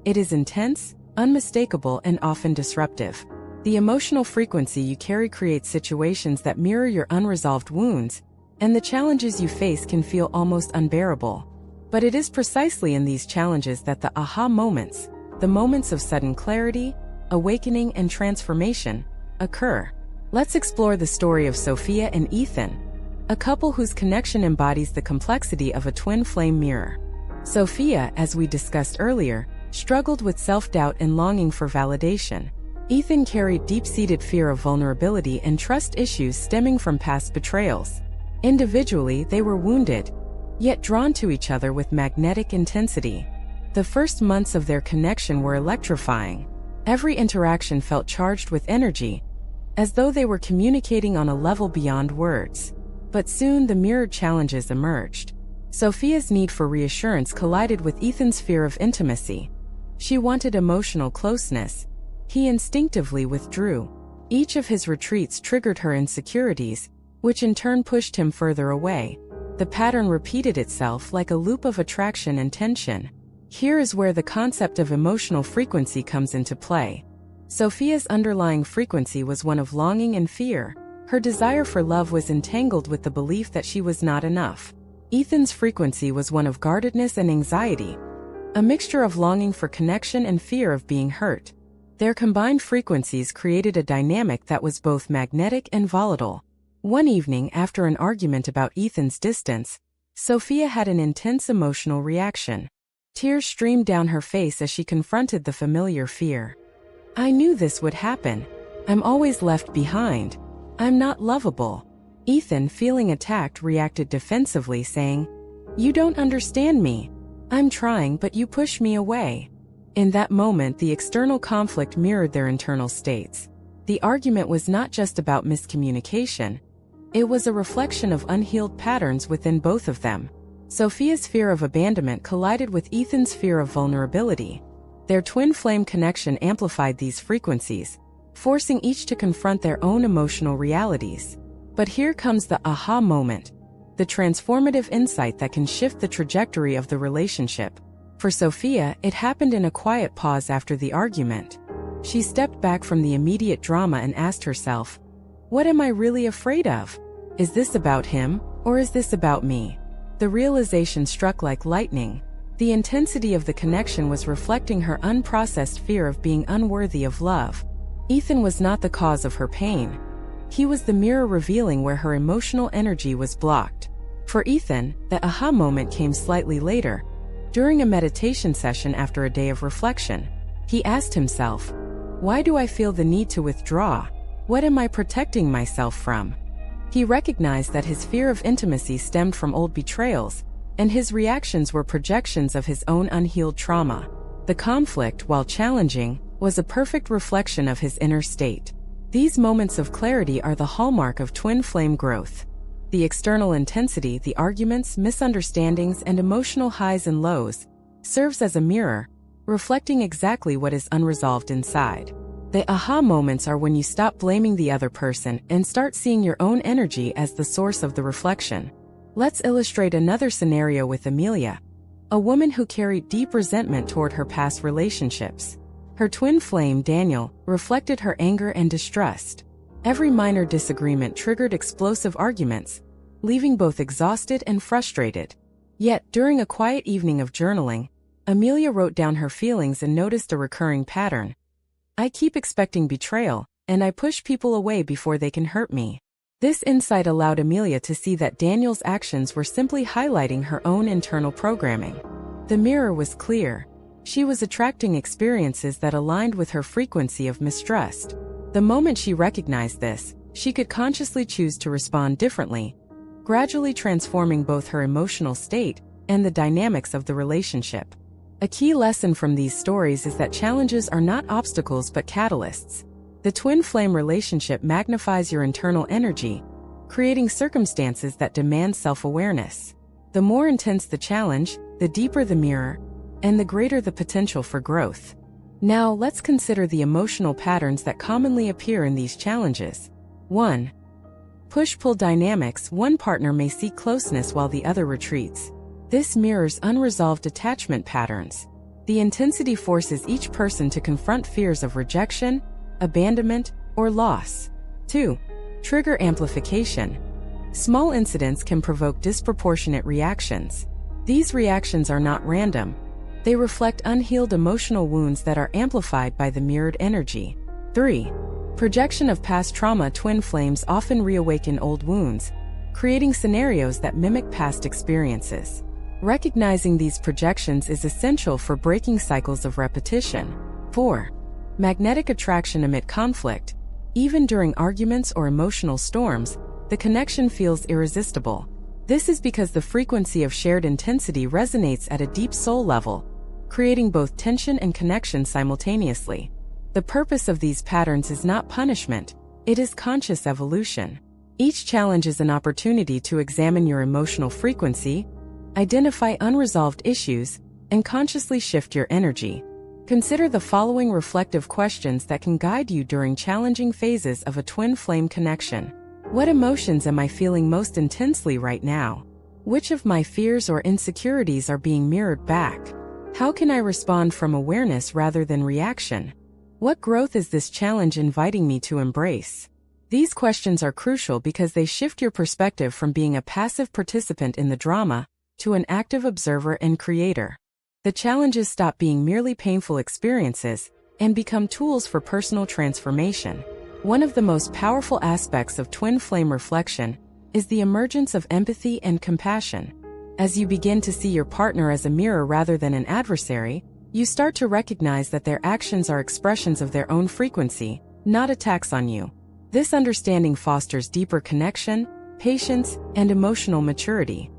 It is intense, unmistakable, and often disruptive. The emotional frequency you carry creates situations that mirror your unresolved wounds, and the challenges you face can feel almost unbearable. But it is precisely in these challenges that the aha moments, the moments of sudden clarity, awakening, and transformation, occur. Let's explore the story of Sophia and Ethan, a couple whose connection embodies the complexity of a twin flame mirror. Sophia, as we discussed earlier, struggled with self-doubt and longing for validation. Ethan carried deep-seated fear of vulnerability and trust issues stemming from past betrayals. Individually, they were wounded, yet drawn to each other with magnetic intensity. The first months of their connection were electrifying. Every interaction felt charged with energy, as though they were communicating on a level beyond words. But soon the mirrored challenges emerged. Sophia's need for reassurance collided with Ethan's fear of intimacy. She wanted emotional closeness. He instinctively withdrew. Each of his retreats triggered her insecurities, which in turn pushed him further away. The pattern repeated itself like a loop of attraction and tension. Here is where the concept of emotional frequency comes into play. Sophia's underlying frequency was one of longing and fear. Her desire for love was entangled with the belief that she was not enough. Ethan's frequency was one of guardedness and anxiety, a mixture of longing for connection and fear of being hurt. Their combined frequencies created a dynamic that was both magnetic and volatile. One evening, after an argument about Ethan's distance, Sophia had an intense emotional reaction. Tears streamed down her face as she confronted the familiar fear. "I knew this would happen. I'm always left behind. I'm not lovable." Ethan, feeling attacked, reacted defensively, saying, "You don't understand me. I'm trying, but you push me away." In that moment, the external conflict mirrored their internal states. The argument was not just about miscommunication. It was a reflection of unhealed patterns within both of them. Sophia's fear of abandonment collided with Ethan's fear of vulnerability. Their twin flame connection amplified these frequencies, forcing each to confront their own emotional realities. But here comes the aha moment, the transformative insight that can shift the trajectory of the relationship. For Sophia, it happened in a quiet pause after the argument. She stepped back from the immediate drama and asked herself, "What am I really afraid of? Is this about him, or is this about me?" The realization struck like lightning. The intensity of the connection was reflecting her unprocessed fear of being unworthy of love. Ethan was not the cause of her pain. He was the mirror revealing where her emotional energy was blocked. For Ethan, the aha moment came slightly later. During a meditation session after a day of reflection, he asked himself, "Why do I feel the need to withdraw? What am I protecting myself from?" He recognized that his fear of intimacy stemmed from old betrayals, and his reactions were projections of his own unhealed trauma. The conflict, while challenging, was a perfect reflection of his inner state. These moments of clarity are the hallmark of twin flame growth. The external intensity, the arguments, misunderstandings, and emotional highs and lows, serves as a mirror, reflecting exactly what is unresolved inside. The aha moments are when you stop blaming the other person and start seeing your own energy as the source of the reflection. Let's illustrate another scenario with Amelia, a woman who carried deep resentment toward her past relationships. Her twin flame, Daniel, reflected her anger and distrust. Every minor disagreement triggered explosive arguments, leaving both exhausted and frustrated. Yet, during a quiet evening of journaling, Amelia wrote down her feelings and noticed a recurring pattern. "I keep expecting betrayal, and I push people away before they can hurt me." This insight allowed Amelia to see that Daniel's actions were simply highlighting her own internal programming. The mirror was clear. She was attracting experiences that aligned with her frequency of mistrust. The moment she recognized this, she could consciously choose to respond differently, gradually transforming both her emotional state and the dynamics of the relationship. A key lesson from these stories is that challenges are not obstacles but catalysts. The twin flame relationship magnifies your internal energy, creating circumstances that demand self-awareness. The more intense the challenge, the deeper the mirror, and the greater the potential for growth. Now, let's consider the emotional patterns that commonly appear in these challenges. 1. Push-pull dynamics. One partner may seek closeness while the other retreats. This mirrors unresolved attachment patterns. The intensity forces each person to confront fears of rejection, abandonment, or loss. 2. Trigger amplification. Small incidents can provoke disproportionate reactions. These reactions are not random. They reflect unhealed emotional wounds that are amplified by the mirrored energy. 3. Projection of past trauma. Twin flames often reawaken old wounds, creating scenarios that mimic past experiences. Recognizing these projections is essential for breaking cycles of repetition. 4. Magnetic attraction amid conflict. Even during arguments or emotional storms, the connection feels irresistible. This is because the frequency of shared intensity resonates at a deep soul level, creating both tension and connection simultaneously. The purpose of these patterns is not punishment, it is conscious evolution. Each challenge is an opportunity to examine your emotional frequency, identify unresolved issues, and consciously shift your energy. Consider the following reflective questions that can guide you during challenging phases of a twin flame connection. What emotions am I feeling most intensely right now? Which of my fears or insecurities are being mirrored back? How can I respond from awareness rather than reaction? What growth is this challenge inviting me to embrace? These questions are crucial because they shift your perspective from being a passive participant in the drama to an active observer and creator. The challenges stop being merely painful experiences and become tools for personal transformation. One of the most powerful aspects of twin flame reflection is the emergence of empathy and compassion. As you begin to see your partner as a mirror rather than an adversary, you start to recognize that their actions are expressions of their own frequency, not attacks on you. This understanding fosters deeper connection, patience, and emotional maturity.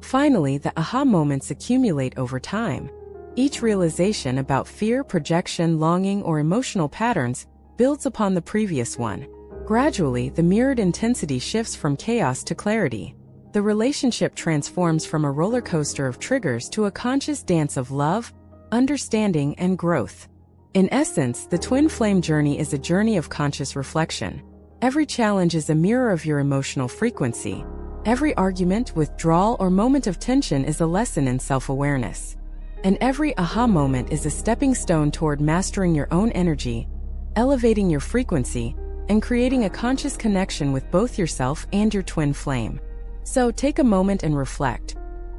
Finally, the aha moments accumulate over time. Each realization about fear, projection, longing, or emotional patterns builds upon the previous one. Gradually, the mirrored intensity shifts from chaos to clarity. The relationship transforms from a roller coaster of triggers to a conscious dance of love, understanding, and growth. In essence, the twin flame journey is a journey of conscious reflection. Every challenge is a mirror of your emotional frequency. Every argument, withdrawal, or moment of tension is a lesson in self-awareness. And every aha moment is a stepping stone toward mastering your own energy, elevating your frequency, and creating a conscious connection with both yourself and your twin flame. So take a moment and reflect.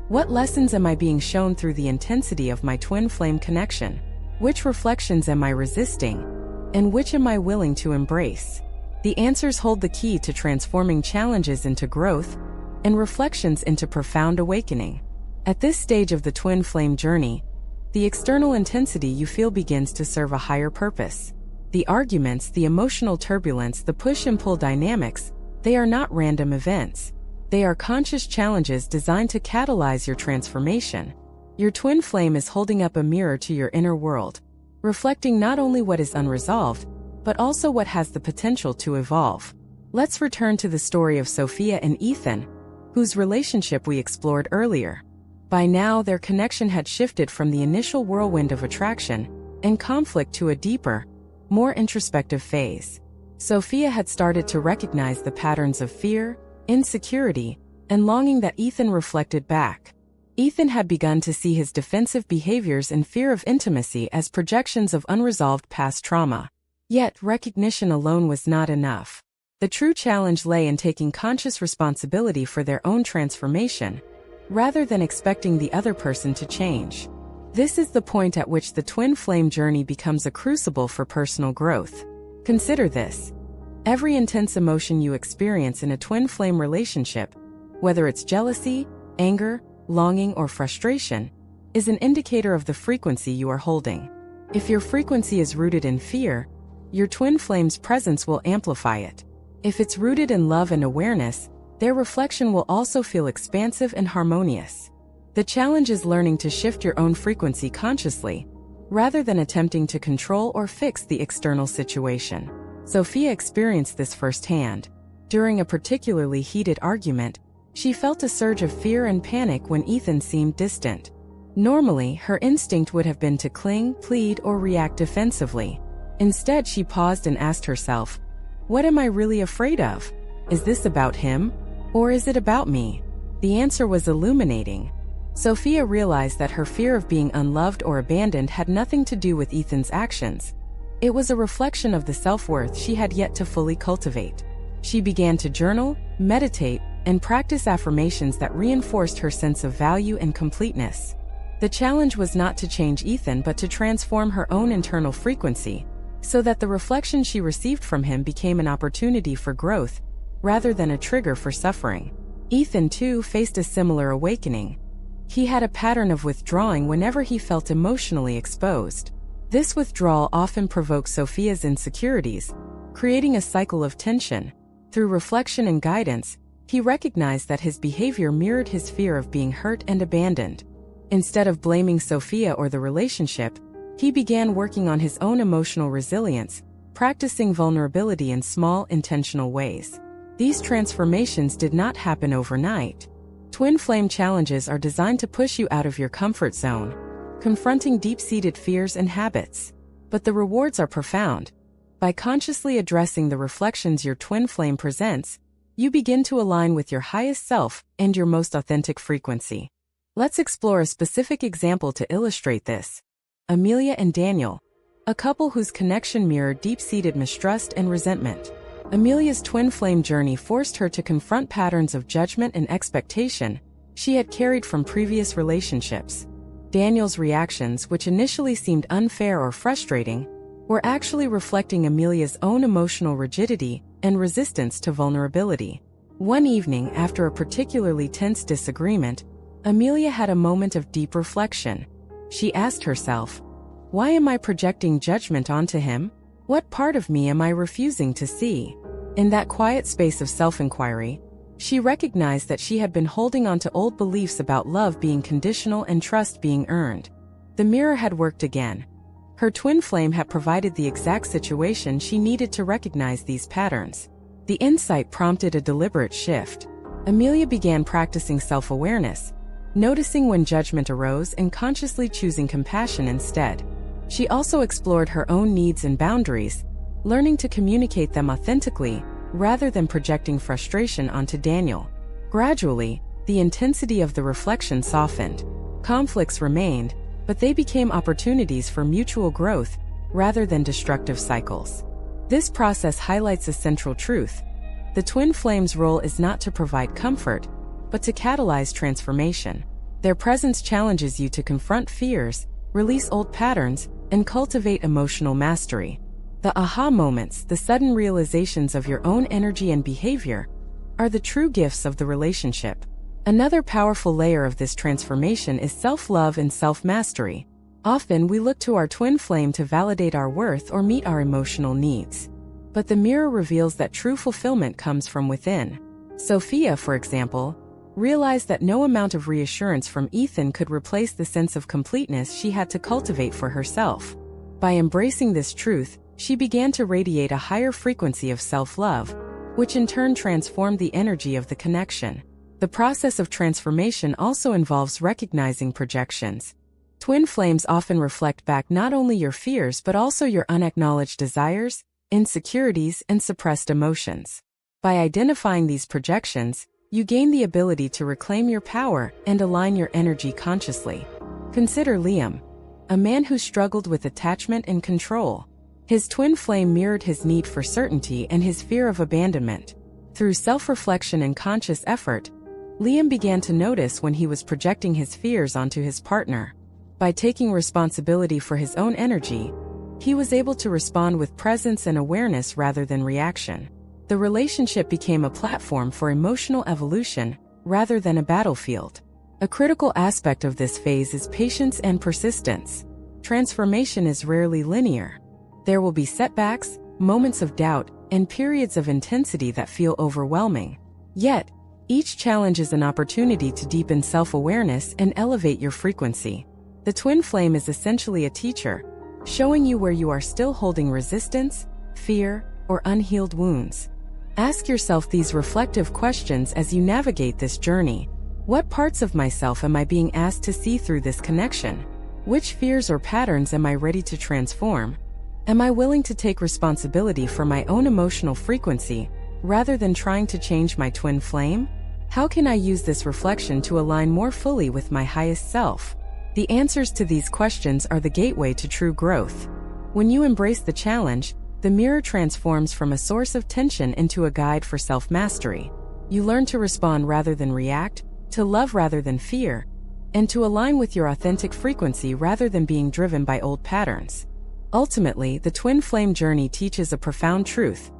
What lessons am I being shown through the intensity of my twin flame connection? Which reflections am I resisting? And which am I willing to embrace? The answers hold the key to transforming challenges into growth and reflections into profound awakening. At this stage of the twin flame journey, the external intensity you feel begins to serve a higher purpose. The arguments, the emotional turbulence, the push and pull dynamics, they are not random events. They are conscious challenges designed to catalyze your transformation. Your twin flame is holding up a mirror to your inner world, reflecting not only what is unresolved, but also what has the potential to evolve. Let's return to the story of Sophia and Ethan, whose relationship we explored earlier. By now, their connection had shifted from the initial whirlwind of attraction and conflict to a deeper, more introspective phase. Sophia had started to recognize the patterns of fear, insecurity, and longing that Ethan reflected back. Ethan had begun to see his defensive behaviors and fear of intimacy as projections of unresolved past trauma. Yet, recognition alone was not enough. The true challenge lay in taking conscious responsibility for their own transformation, rather than expecting the other person to change. This is the point at which the twin flame journey becomes a crucible for personal growth. Consider this. Every intense emotion you experience in a twin flame relationship, whether it's jealousy, anger, longing, or frustration, is an indicator of the frequency you are holding. If your frequency is rooted in fear, your twin flame's presence will amplify it. If it's rooted in love and awareness, their reflection will also feel expansive and harmonious. The challenge is learning to shift your own frequency consciously, rather than attempting to control or fix the external situation. Sophia experienced this firsthand. During a particularly heated argument, she felt a surge of fear and panic when Ethan seemed distant. Normally, her instinct would have been to cling, plead, or react defensively. Instead, she paused and asked herself, "What am I really afraid of? Is this about him? Or is it about me?" The answer was illuminating. Sophia realized that her fear of being unloved or abandoned had nothing to do with Ethan's actions. It was a reflection of the self-worth she had yet to fully cultivate. She began to journal, meditate, and practice affirmations that reinforced her sense of value and completeness. The challenge was not to change Ethan but to transform her own internal frequency, so that the reflection she received from him became an opportunity for growth, rather than a trigger for suffering. Ethan, too, faced a similar awakening. He had a pattern of withdrawing whenever he felt emotionally exposed. This withdrawal often provoked Sophia's insecurities, creating a cycle of tension. Through reflection and guidance, he recognized that his behavior mirrored his fear of being hurt and abandoned. Instead of blaming Sophia or the relationship, he began working on his own emotional resilience, practicing vulnerability in small, intentional ways. These transformations did not happen overnight. Twin flame challenges are designed to push you out of your comfort zone, confronting deep-seated fears and habits. But the rewards are profound. By consciously addressing the reflections your twin flame presents, you begin to align with your highest self and your most authentic frequency. Let's explore a specific example to illustrate this. Amelia and Daniel, a couple whose connection mirrored deep-seated mistrust and resentment. Amelia's twin flame journey forced her to confront patterns of judgment and expectation she had carried from previous relationships. Daniel's reactions, which initially seemed unfair or frustrating, were actually reflecting Amelia's own emotional rigidity and resistance to vulnerability. One evening, after a particularly tense disagreement, Amelia had a moment of deep reflection. She asked herself, "Why am I projecting judgment onto him? What part of me am I refusing to see?" In that quiet space of self-inquiry, she recognized that she had been holding on to old beliefs about love being conditional and trust being earned. The mirror had worked again. Her twin flame had provided the exact situation she needed to recognize these patterns. The insight prompted a deliberate shift. Amelia began practicing self-awareness, noticing when judgment arose and consciously choosing compassion instead. She also explored her own needs and boundaries, learning to communicate them authentically rather than projecting frustration onto Daniel. Gradually, the intensity of the reflection softened. Conflicts remained, but they became opportunities for mutual growth rather than destructive cycles. This process highlights a central truth. The twin flame's role is not to provide comfort, but to catalyze transformation. Their presence challenges you to confront fears, release old patterns, and cultivate emotional mastery. The aha moments, the sudden realizations of your own energy and behavior, are the true gifts of the relationship. Another powerful layer of this transformation is self-love and self-mastery. Often we look to our twin flame to validate our worth or meet our emotional needs. But the mirror reveals that true fulfillment comes from within. Sophia, for example, realized that no amount of reassurance from Ethan could replace the sense of completeness she had to cultivate for herself. By embracing this truth, she began to radiate a higher frequency of self-love, which in turn transformed the energy of the connection. The process of transformation also involves recognizing projections. Twin flames often reflect back not only your fears but also your unacknowledged desires, insecurities, and suppressed emotions. By identifying these projections, you gain the ability to reclaim your power and align your energy consciously. Consider Liam, a man who struggled with attachment and control. His twin flame mirrored his need for certainty and his fear of abandonment. Through self-reflection and conscious effort, Liam began to notice when he was projecting his fears onto his partner. By taking responsibility for his own energy, he was able to respond with presence and awareness rather than reaction. The relationship became a platform for emotional evolution rather than a battlefield. A critical aspect of this phase is patience and persistence. Transformation is rarely linear. There will be setbacks, moments of doubt, and periods of intensity that feel overwhelming. Yet, each challenge is an opportunity to deepen self-awareness and elevate your frequency. The twin flame is essentially a teacher, showing you where you are still holding resistance, fear, or unhealed wounds. Ask yourself these reflective questions as you navigate this journey. What parts of myself am I being asked to see through this connection? Which fears or patterns am I ready to transform? Am I willing to take responsibility for my own emotional frequency, rather than trying to change my twin flame? How can I use this reflection to align more fully with my highest self? The answers to these questions are the gateway to true growth. When you embrace the challenge, the mirror transforms from a source of tension into a guide for self-mastery. You learn to respond rather than react, to love rather than fear, and to align with your authentic frequency rather than being driven by old patterns. Ultimately, the twin flame journey teaches a profound truth.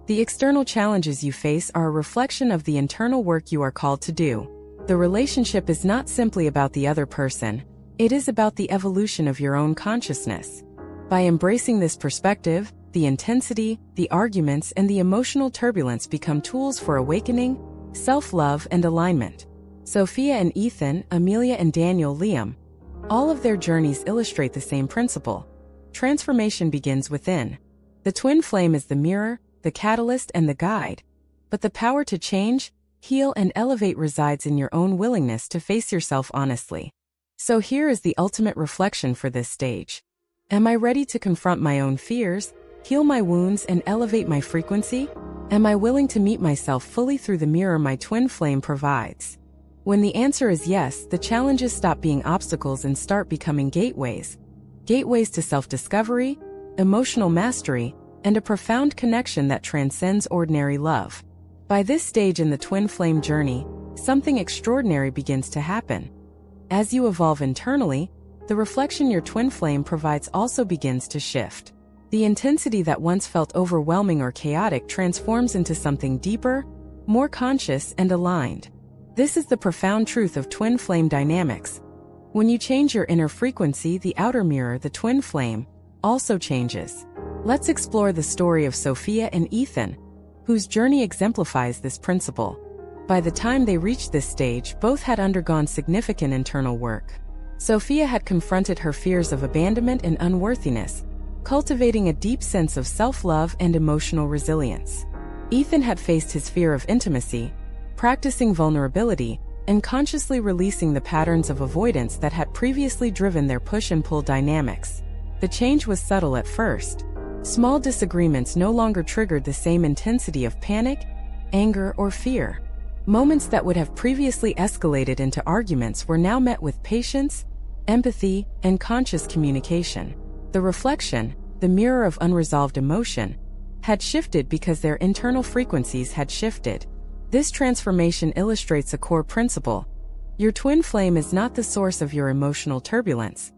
The external challenges you face are a reflection of the internal work you are called to do. The relationship is not simply about the other person, it is about the evolution of your own consciousness. By embracing this perspective, the intensity, the arguments, and the emotional turbulence become tools for awakening, self-love, and alignment. Sophia and Ethan, Amelia and Daniel, Liam, all of their journeys illustrate the same principle. Transformation begins within. The twin flame is the mirror, the catalyst, and the guide. But the power to change, heal, and elevate resides in your own willingness to face yourself honestly. So here is the ultimate reflection for this stage. Am I ready to confront my own fears, heal my wounds, and elevate my frequency? Am I willing to meet myself fully through the mirror my twin flame provides? When the answer is yes, the challenges stop being obstacles and start becoming gateways. Gateways to self-discovery, emotional mastery, and a profound connection that transcends ordinary love. By this stage in the twin flame journey, something extraordinary begins to happen. As you evolve internally, the reflection your twin flame provides also begins to shift. The intensity that once felt overwhelming or chaotic transforms into something deeper, more conscious and aligned. This is the profound truth of twin flame dynamics. When you change your inner frequency, the outer mirror, the twin flame, also changes. Let's explore the story of Sophia and Ethan, whose journey exemplifies this principle. By the time they reached this stage, both had undergone significant internal work. Sophia had confronted her fears of abandonment and unworthiness, cultivating a deep sense of self-love and emotional resilience. Ethan had faced his fear of intimacy, practicing vulnerability, and consciously releasing the patterns of avoidance that had previously driven their push and pull dynamics. The change was subtle at first. Small disagreements no longer triggered the same intensity of panic, anger, or fear. Moments that would have previously escalated into arguments were now met with patience, empathy, and conscious communication. The reflection, the mirror of unresolved emotion, had shifted because their internal frequencies had shifted. This transformation illustrates a core principle. Your twin flame is not the source of your emotional turbulence.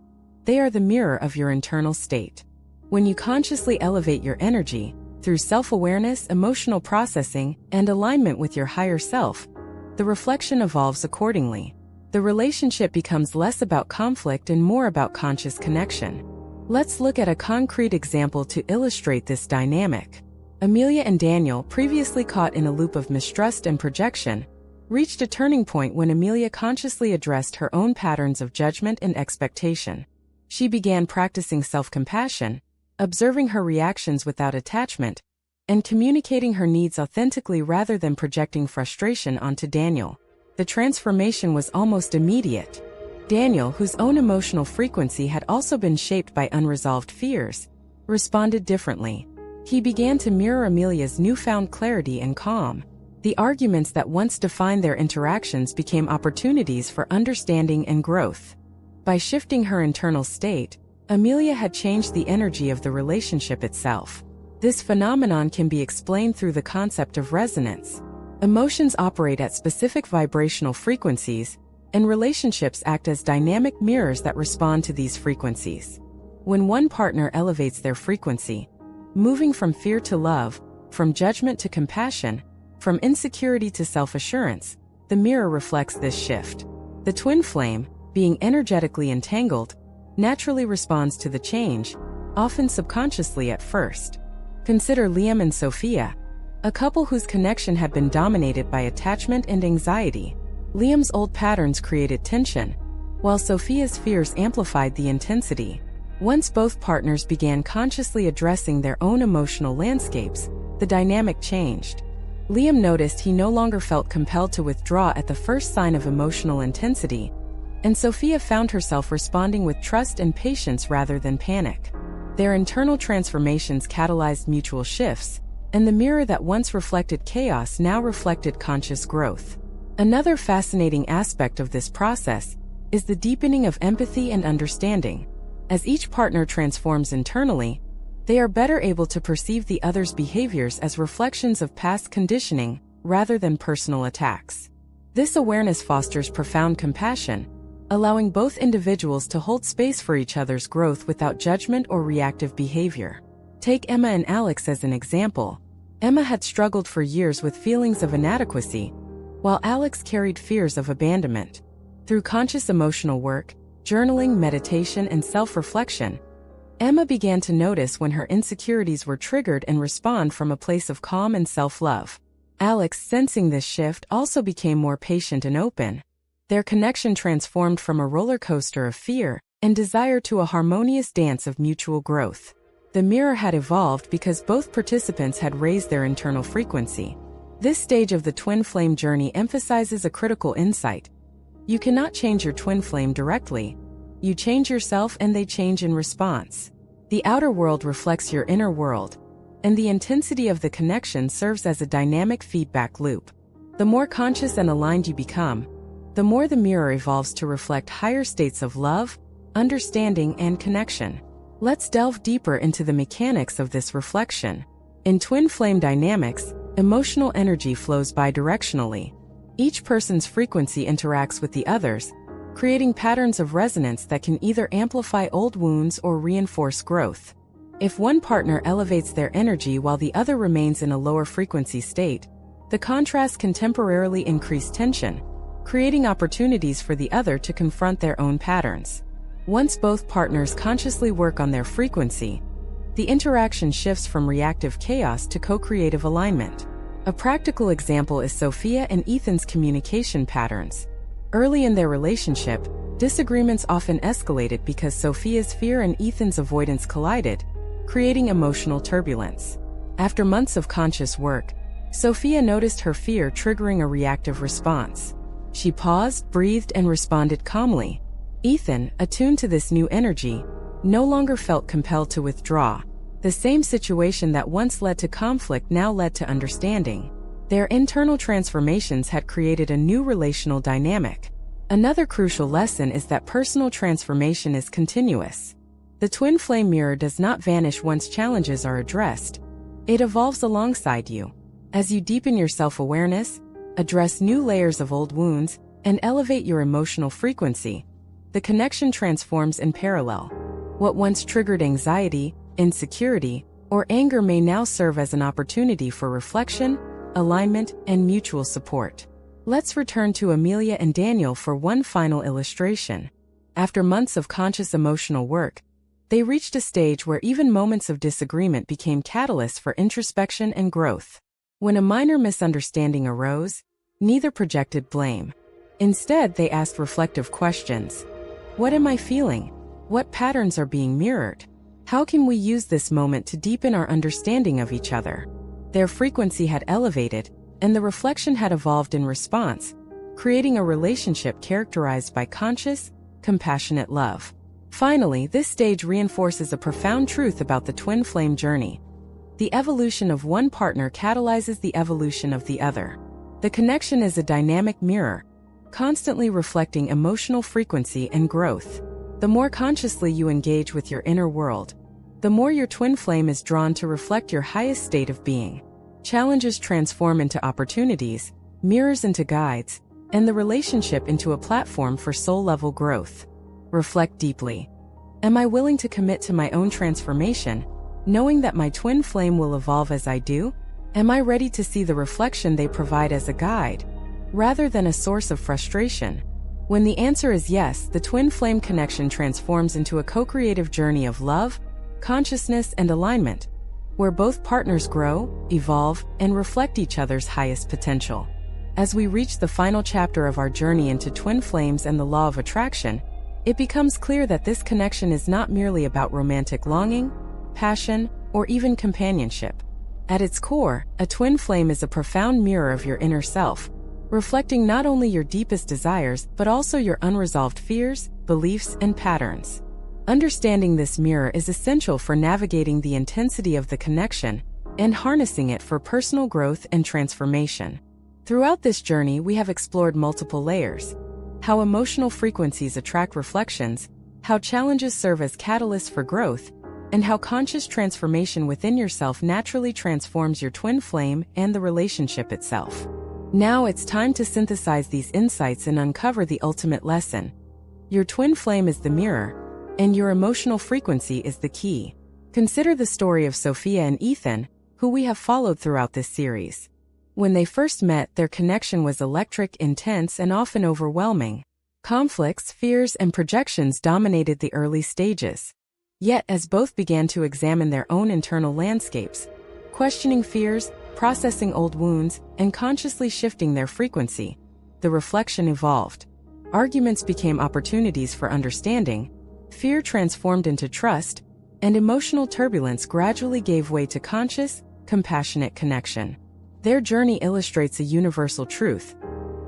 They are the mirror of your internal state. When you consciously elevate your energy, through self-awareness, emotional processing, and alignment with your higher self, the reflection evolves accordingly. The relationship becomes less about conflict and more about conscious connection. Let's look at a concrete example to illustrate this dynamic. Amelia and Daniel, previously caught in a loop of mistrust and projection, reached a turning point when Amelia consciously addressed her own patterns of judgment and expectation. She began practicing self-compassion, observing her reactions without attachment, and communicating her needs authentically rather than projecting frustration onto Daniel. The transformation was almost immediate. Daniel, whose own emotional frequency had also been shaped by unresolved fears, responded differently. He began to mirror Amelia's newfound clarity and calm. The arguments that once defined their interactions became opportunities for understanding and growth. By shifting her internal state, Amelia had changed the energy of the relationship itself. This phenomenon can be explained through the concept of resonance. Emotions operate at specific vibrational frequencies, and relationships act as dynamic mirrors that respond to these frequencies. When one partner elevates their frequency, moving from fear to love, from judgment to compassion, from insecurity to self-assurance, the mirror reflects this shift. The twin flame, being energetically entangled, naturally responds to the change, often subconsciously at first. Consider Liam and Sophia, a couple whose connection had been dominated by attachment and anxiety. Liam's old patterns created tension, while Sophia's fears amplified the intensity. Once both partners began consciously addressing their own emotional landscapes, the dynamic changed. Liam noticed he no longer felt compelled to withdraw at the first sign of emotional intensity, and Sophia found herself responding with trust and patience rather than panic. Their internal transformations catalyzed mutual shifts, and the mirror that once reflected chaos now reflected conscious growth. Another fascinating aspect of this process is the deepening of empathy and understanding. As each partner transforms internally, they are better able to perceive the other's behaviors as reflections of past conditioning rather than personal attacks. This awareness fosters profound compassion, allowing both individuals to hold space for each other's growth without judgment or reactive behavior. Take Emma and Alex as an example. Emma had struggled for years with feelings of inadequacy, while Alex carried fears of abandonment. Through conscious emotional work, journaling, meditation, and self-reflection, Emma began to notice when her insecurities were triggered and respond from a place of calm and self-love. Alex, sensing this shift, also became more patient and open. Their connection transformed from a roller coaster of fear and desire to a harmonious dance of mutual growth. The mirror had evolved because both participants had raised their internal frequency. This stage of the twin flame journey emphasizes a critical insight. You cannot change your twin flame directly. You change yourself and they change in response. The outer world reflects your inner world, and the intensity of the connection serves as a dynamic feedback loop. The more conscious and aligned you become, the more the mirror evolves to reflect higher states of love, understanding, and connection. Let's delve deeper into the mechanics of this reflection. In twin flame dynamics, emotional energy flows bidirectionally. Each person's frequency interacts with the others, creating patterns of resonance that can either amplify old wounds or reinforce growth. If one partner elevates their energy while the other remains in a lower frequency state, the contrast can temporarily increase tension, creating opportunities for the other to confront their own patterns. Once both partners consciously work on their frequency, the interaction shifts from reactive chaos to co-creative alignment. A practical example is Sophia and Ethan's communication patterns. Early in their relationship, disagreements often escalated because Sophia's fear and Ethan's avoidance collided, creating emotional turbulence. After months of conscious work, Sophia noticed her fear triggering a reactive response. She paused, breathed, and responded calmly. Ethan, attuned to this new energy, no longer felt compelled to withdraw. The same situation that once led to conflict now led to understanding. Their internal transformations had created a new relational dynamic. Another crucial lesson is that personal transformation is continuous. The twin flame mirror does not vanish once challenges are addressed. It evolves alongside you. As you deepen your self-awareness, address new layers of old wounds, and elevate your emotional frequency, the connection transforms in parallel. What once triggered anxiety, insecurity, or anger may now serve as an opportunity for reflection, alignment, and mutual support. Let's return to Amelia and Daniel for one final illustration. After months of conscious emotional work, they reached a stage where even moments of disagreement became catalysts for introspection and growth. When a minor misunderstanding arose, neither projected blame. Instead, they asked reflective questions. What am I feeling? What patterns are being mirrored? How can we use this moment to deepen our understanding of each other? Their frequency had elevated, and the reflection had evolved in response, creating a relationship characterized by conscious, compassionate love. Finally, this stage reinforces a profound truth about the twin flame journey. The evolution of one partner catalyzes the evolution of the other. The connection is a dynamic mirror, constantly reflecting emotional frequency and growth. The more consciously you engage with your inner world, the more your twin flame is drawn to reflect your highest state of being. Challenges transform into opportunities, mirrors into guides, and the relationship into a platform for soul-level growth. Reflect deeply. Am I willing to commit to my own transformation, knowing that my twin flame will evolve as I do? Am I ready to see the reflection they provide as a guide, rather than a source of frustration? When the answer is yes, the twin flame connection transforms into a co-creative journey of love, consciousness, and alignment, where both partners grow, evolve, and reflect each other's highest potential. As we reach the final chapter of our journey into twin flames and the law of attraction, it becomes clear that this connection is not merely about romantic longing, passion, or even companionship. At its core, a twin flame is a profound mirror of your inner self, reflecting not only your deepest desires but also your unresolved fears, beliefs, and patterns. Understanding this mirror is essential for navigating the intensity of the connection and harnessing it for personal growth and transformation. Throughout this journey, we have explored multiple layers: how emotional frequencies attract reflections, how challenges serve as catalysts for growth, and how conscious transformation within yourself naturally transforms your twin flame and the relationship itself. Now it's time to synthesize these insights and uncover the ultimate lesson. Your twin flame is the mirror, and your emotional frequency is the key. Consider the story of Sophia and Ethan, who we have followed throughout this series. When they first met, their connection was electric, intense, and often overwhelming. Conflicts, fears, and projections dominated the early stages. Yet, as both began to examine their own internal landscapes, questioning fears, processing old wounds, and consciously shifting their frequency, the reflection evolved. Arguments became opportunities for understanding, fear transformed into trust, and emotional turbulence gradually gave way to conscious, compassionate connection. Their journey illustrates a universal truth.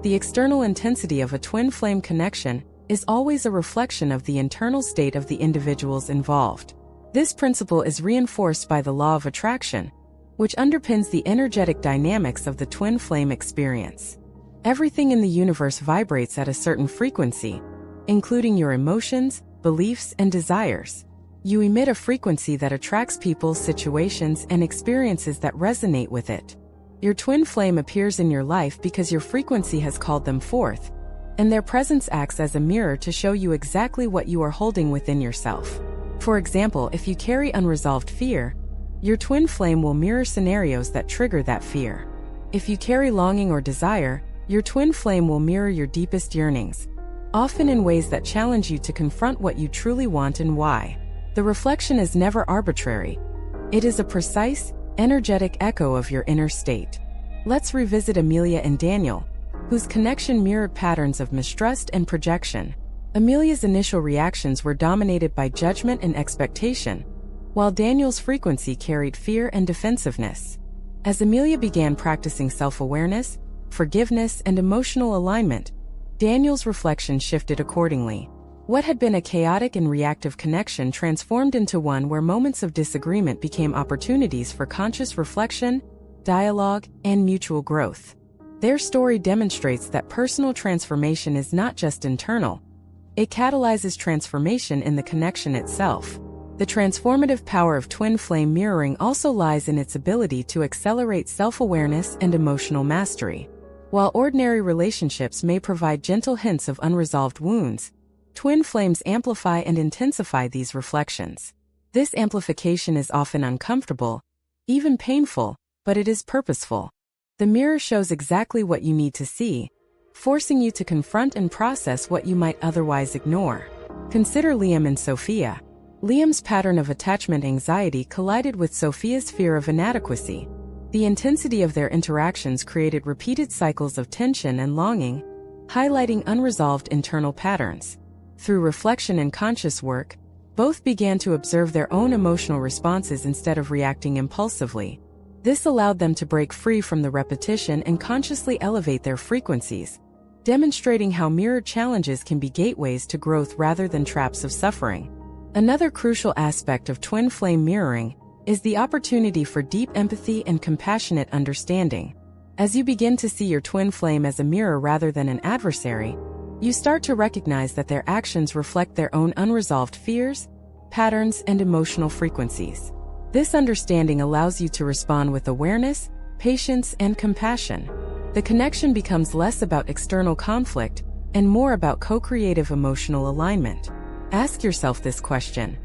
The external intensity of a twin flame connection is always a reflection of the internal state of the individuals involved. This principle is reinforced by the law of attraction, which underpins the energetic dynamics of the twin flame experience. Everything in the universe vibrates at a certain frequency, including your emotions, beliefs, and desires. You emit a frequency that attracts people, situations, and experiences that resonate with it. Your twin flame appears in your life because your frequency has called them forth, and their presence acts as a mirror to show you exactly what you are holding within yourself. For example, if you carry unresolved fear, your twin flame will mirror scenarios that trigger that fear. If you carry longing or desire, your twin flame will mirror your deepest yearnings, often in ways that challenge you to confront what you truly want and why. The reflection is never arbitrary. It is a precise, energetic echo of your inner state. Let's revisit Amelia and Daniel, whose connection mirrored patterns of mistrust and projection. Amelia's initial reactions were dominated by judgment and expectation, while Daniel's frequency carried fear and defensiveness. As Amelia began practicing self-awareness, forgiveness, and emotional alignment, Daniel's reflection shifted accordingly. What had been a chaotic and reactive connection transformed into one where moments of disagreement became opportunities for conscious reflection, dialogue, and mutual growth. Their story demonstrates that personal transformation is not just internal. It catalyzes transformation in the connection itself. The transformative power of twin flame mirroring also lies in its ability to accelerate self-awareness and emotional mastery. While ordinary relationships may provide gentle hints of unresolved wounds, twin flames amplify and intensify these reflections. This amplification is often uncomfortable, even painful, but it is purposeful. The mirror shows exactly what you need to see, forcing you to confront and process what you might otherwise ignore. Consider Liam and Sophia. Liam's pattern of attachment anxiety collided with Sophia's fear of inadequacy. The intensity of their interactions created repeated cycles of tension and longing, highlighting unresolved internal patterns. Through reflection and conscious work, both began to observe their own emotional responses instead of reacting impulsively. This allowed them to break free from the repetition and consciously elevate their frequencies, demonstrating how mirrored challenges can be gateways to growth rather than traps of suffering. Another crucial aspect of twin flame mirroring is the opportunity for deep empathy and compassionate understanding. As you begin to see your twin flame as a mirror rather than an adversary, you start to recognize that their actions reflect their own unresolved fears, patterns, and emotional frequencies. This understanding allows you to respond with awareness, patience, and compassion. The connection becomes less about external conflict and more about co-creative emotional alignment. Ask yourself this question: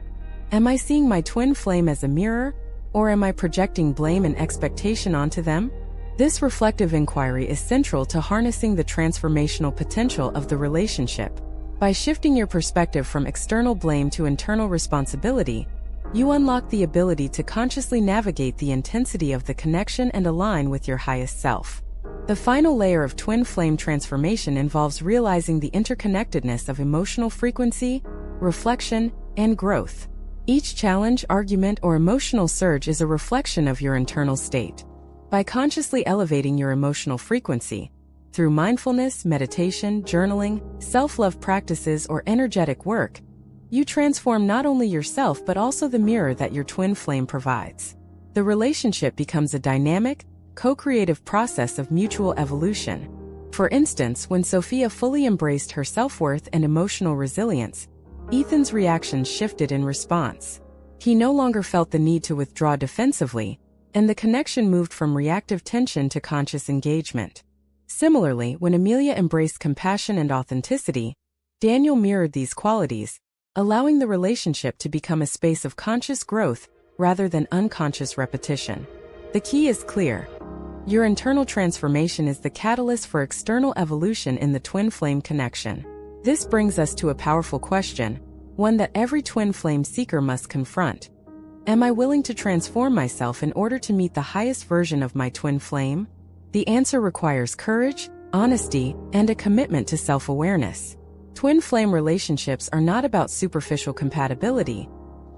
am I seeing my twin flame as a mirror, or am I projecting blame and expectation onto them? This reflective inquiry is central to harnessing the transformational potential of the relationship. By shifting your perspective from external blame to internal responsibility, you unlock the ability to consciously navigate the intensity of the connection and align with your highest self. The final layer of twin flame transformation involves realizing the interconnectedness of emotional frequency, reflection, and growth. Each challenge, argument, or emotional surge is a reflection of your internal state. By consciously elevating your emotional frequency, through mindfulness, meditation, journaling, self-love practices, or energetic work, you transform not only yourself but also the mirror that your twin flame provides. The relationship becomes a dynamic, co-creative process of mutual evolution. For instance, when Sophia fully embraced her self-worth and emotional resilience, Ethan's reactions shifted in response. He no longer felt the need to withdraw defensively, and the connection moved from reactive tension to conscious engagement. Similarly, when Amelia embraced compassion and authenticity, Daniel mirrored these qualities, allowing the relationship to become a space of conscious growth rather than unconscious repetition. The key is clear. Your internal transformation is the catalyst for external evolution in the twin flame connection. This brings us to a powerful question, one that every twin flame seeker must confront. Am I willing to transform myself in order to meet the highest version of my twin flame? The answer requires courage, honesty, and a commitment to self-awareness. Twin flame relationships are not about superficial compatibility.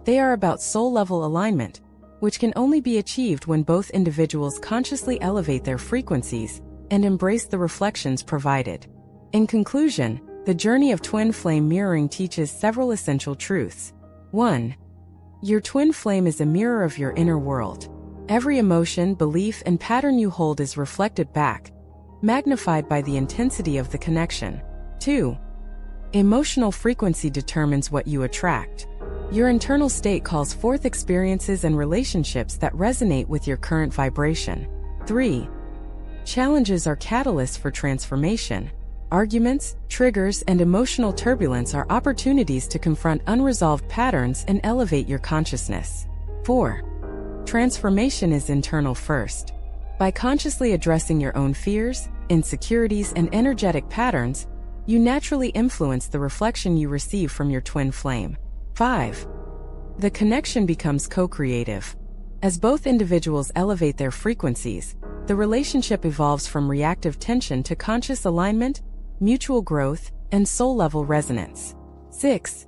They are about soul-level alignment, which can only be achieved when both individuals consciously elevate their frequencies and embrace the reflections provided. In conclusion, the journey of twin flame mirroring teaches several essential truths. 1. Your twin flame is a mirror of your inner world. Every emotion, belief, and pattern you hold is reflected back, magnified by the intensity of the connection. 2. Emotional frequency determines what you attract. Your internal state calls forth experiences and relationships that resonate with your current vibration. 3. Challenges are catalysts for transformation. Arguments, triggers, and emotional turbulence are opportunities to confront unresolved patterns and elevate your consciousness. 4. Transformation is internal first. By consciously addressing your own fears, insecurities, and energetic patterns, you naturally influence the reflection you receive from your twin flame. 5. The connection becomes co-creative. As both individuals elevate their frequencies, the relationship evolves from reactive tension to conscious alignment, mutual growth, and soul-level resonance. 6.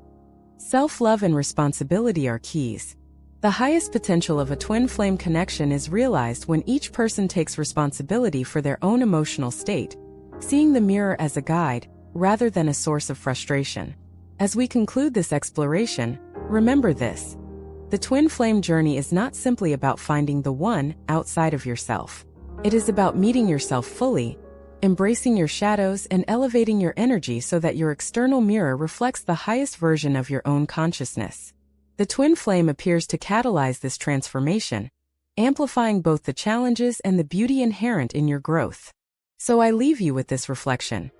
Self-love and responsibility are keys. The highest potential of a twin flame connection is realized when each person takes responsibility for their own emotional state, seeing the mirror as a guide rather than a source of frustration. As we conclude this exploration, remember this: the twin flame journey is not simply about finding the one outside of yourself. It is about meeting yourself fully, embracing your shadows, and elevating your energy so that your external mirror reflects the highest version of your own consciousness. The twin flame appears to catalyze this transformation, amplifying both the challenges and the beauty inherent in your growth. So I leave you with this reflection.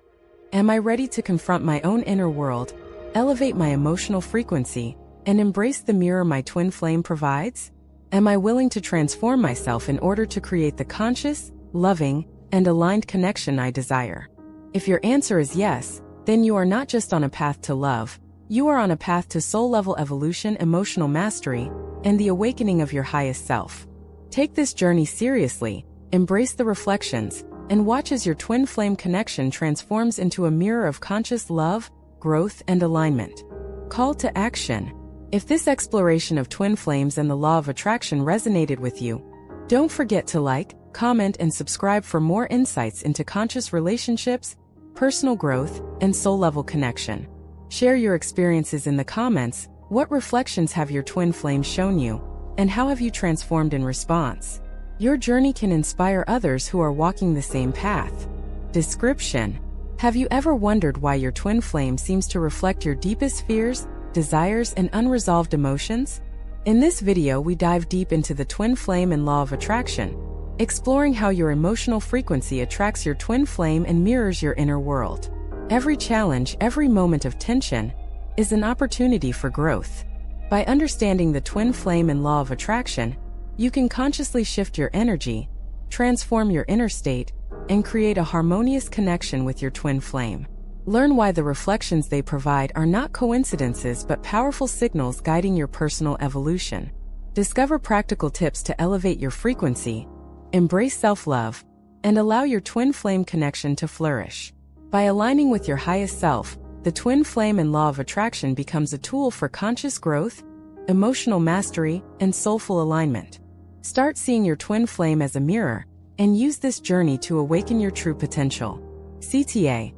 Am I ready to confront my own inner world, elevate my emotional frequency, and embrace the mirror my twin flame provides? Am I willing to transform myself in order to create the conscious, loving, and aligned connection I desire? If your answer is yes, then you are not just on a path to love, you are on a path to soul-level evolution, emotional mastery, and the awakening of your highest self. Take this journey seriously, embrace the reflections, and watch as your twin flame connection transforms into a mirror of conscious love, growth, and alignment. Call to action. If this exploration of twin flames and the law of attraction resonated with you, don't forget to like, comment, and subscribe for more insights into conscious relationships, personal growth, and soul-level connection. Share your experiences in the comments. What reflections have your twin flames shown you, and how have you transformed in response? Your journey can inspire others who are walking the same path. Description: have you ever wondered why your twin flame seems to reflect your deepest fears, desires, and unresolved emotions? In this video, we dive deep into the twin flame and law of attraction, exploring how your emotional frequency attracts your twin flame and mirrors your inner world. Every challenge, every moment of tension, is an opportunity for growth. By understanding the twin flame and law of attraction, you can consciously shift your energy, transform your inner state, and create a harmonious connection with your twin flame. Learn why the reflections they provide are not coincidences but powerful signals guiding your personal evolution. Discover practical tips to elevate your frequency, embrace self-love, and allow your twin flame connection to flourish. By aligning with your highest self, the twin flame and law of attraction becomes a tool for conscious growth, emotional mastery, and soulful alignment. Start seeing your twin flame as a mirror, and use this journey to awaken your true potential. CTA.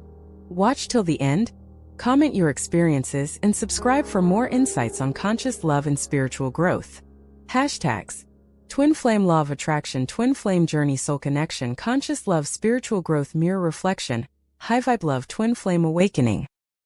Watch till the end, comment your experiences, and subscribe for more insights on conscious love and spiritual growth. Hashtags: Twin Flame Law of Attraction, Twin Flame Journey, Soul Connection, Conscious Love, Spiritual Growth, Mirror Reflection, High Vibe Love, Twin Flame Awakening.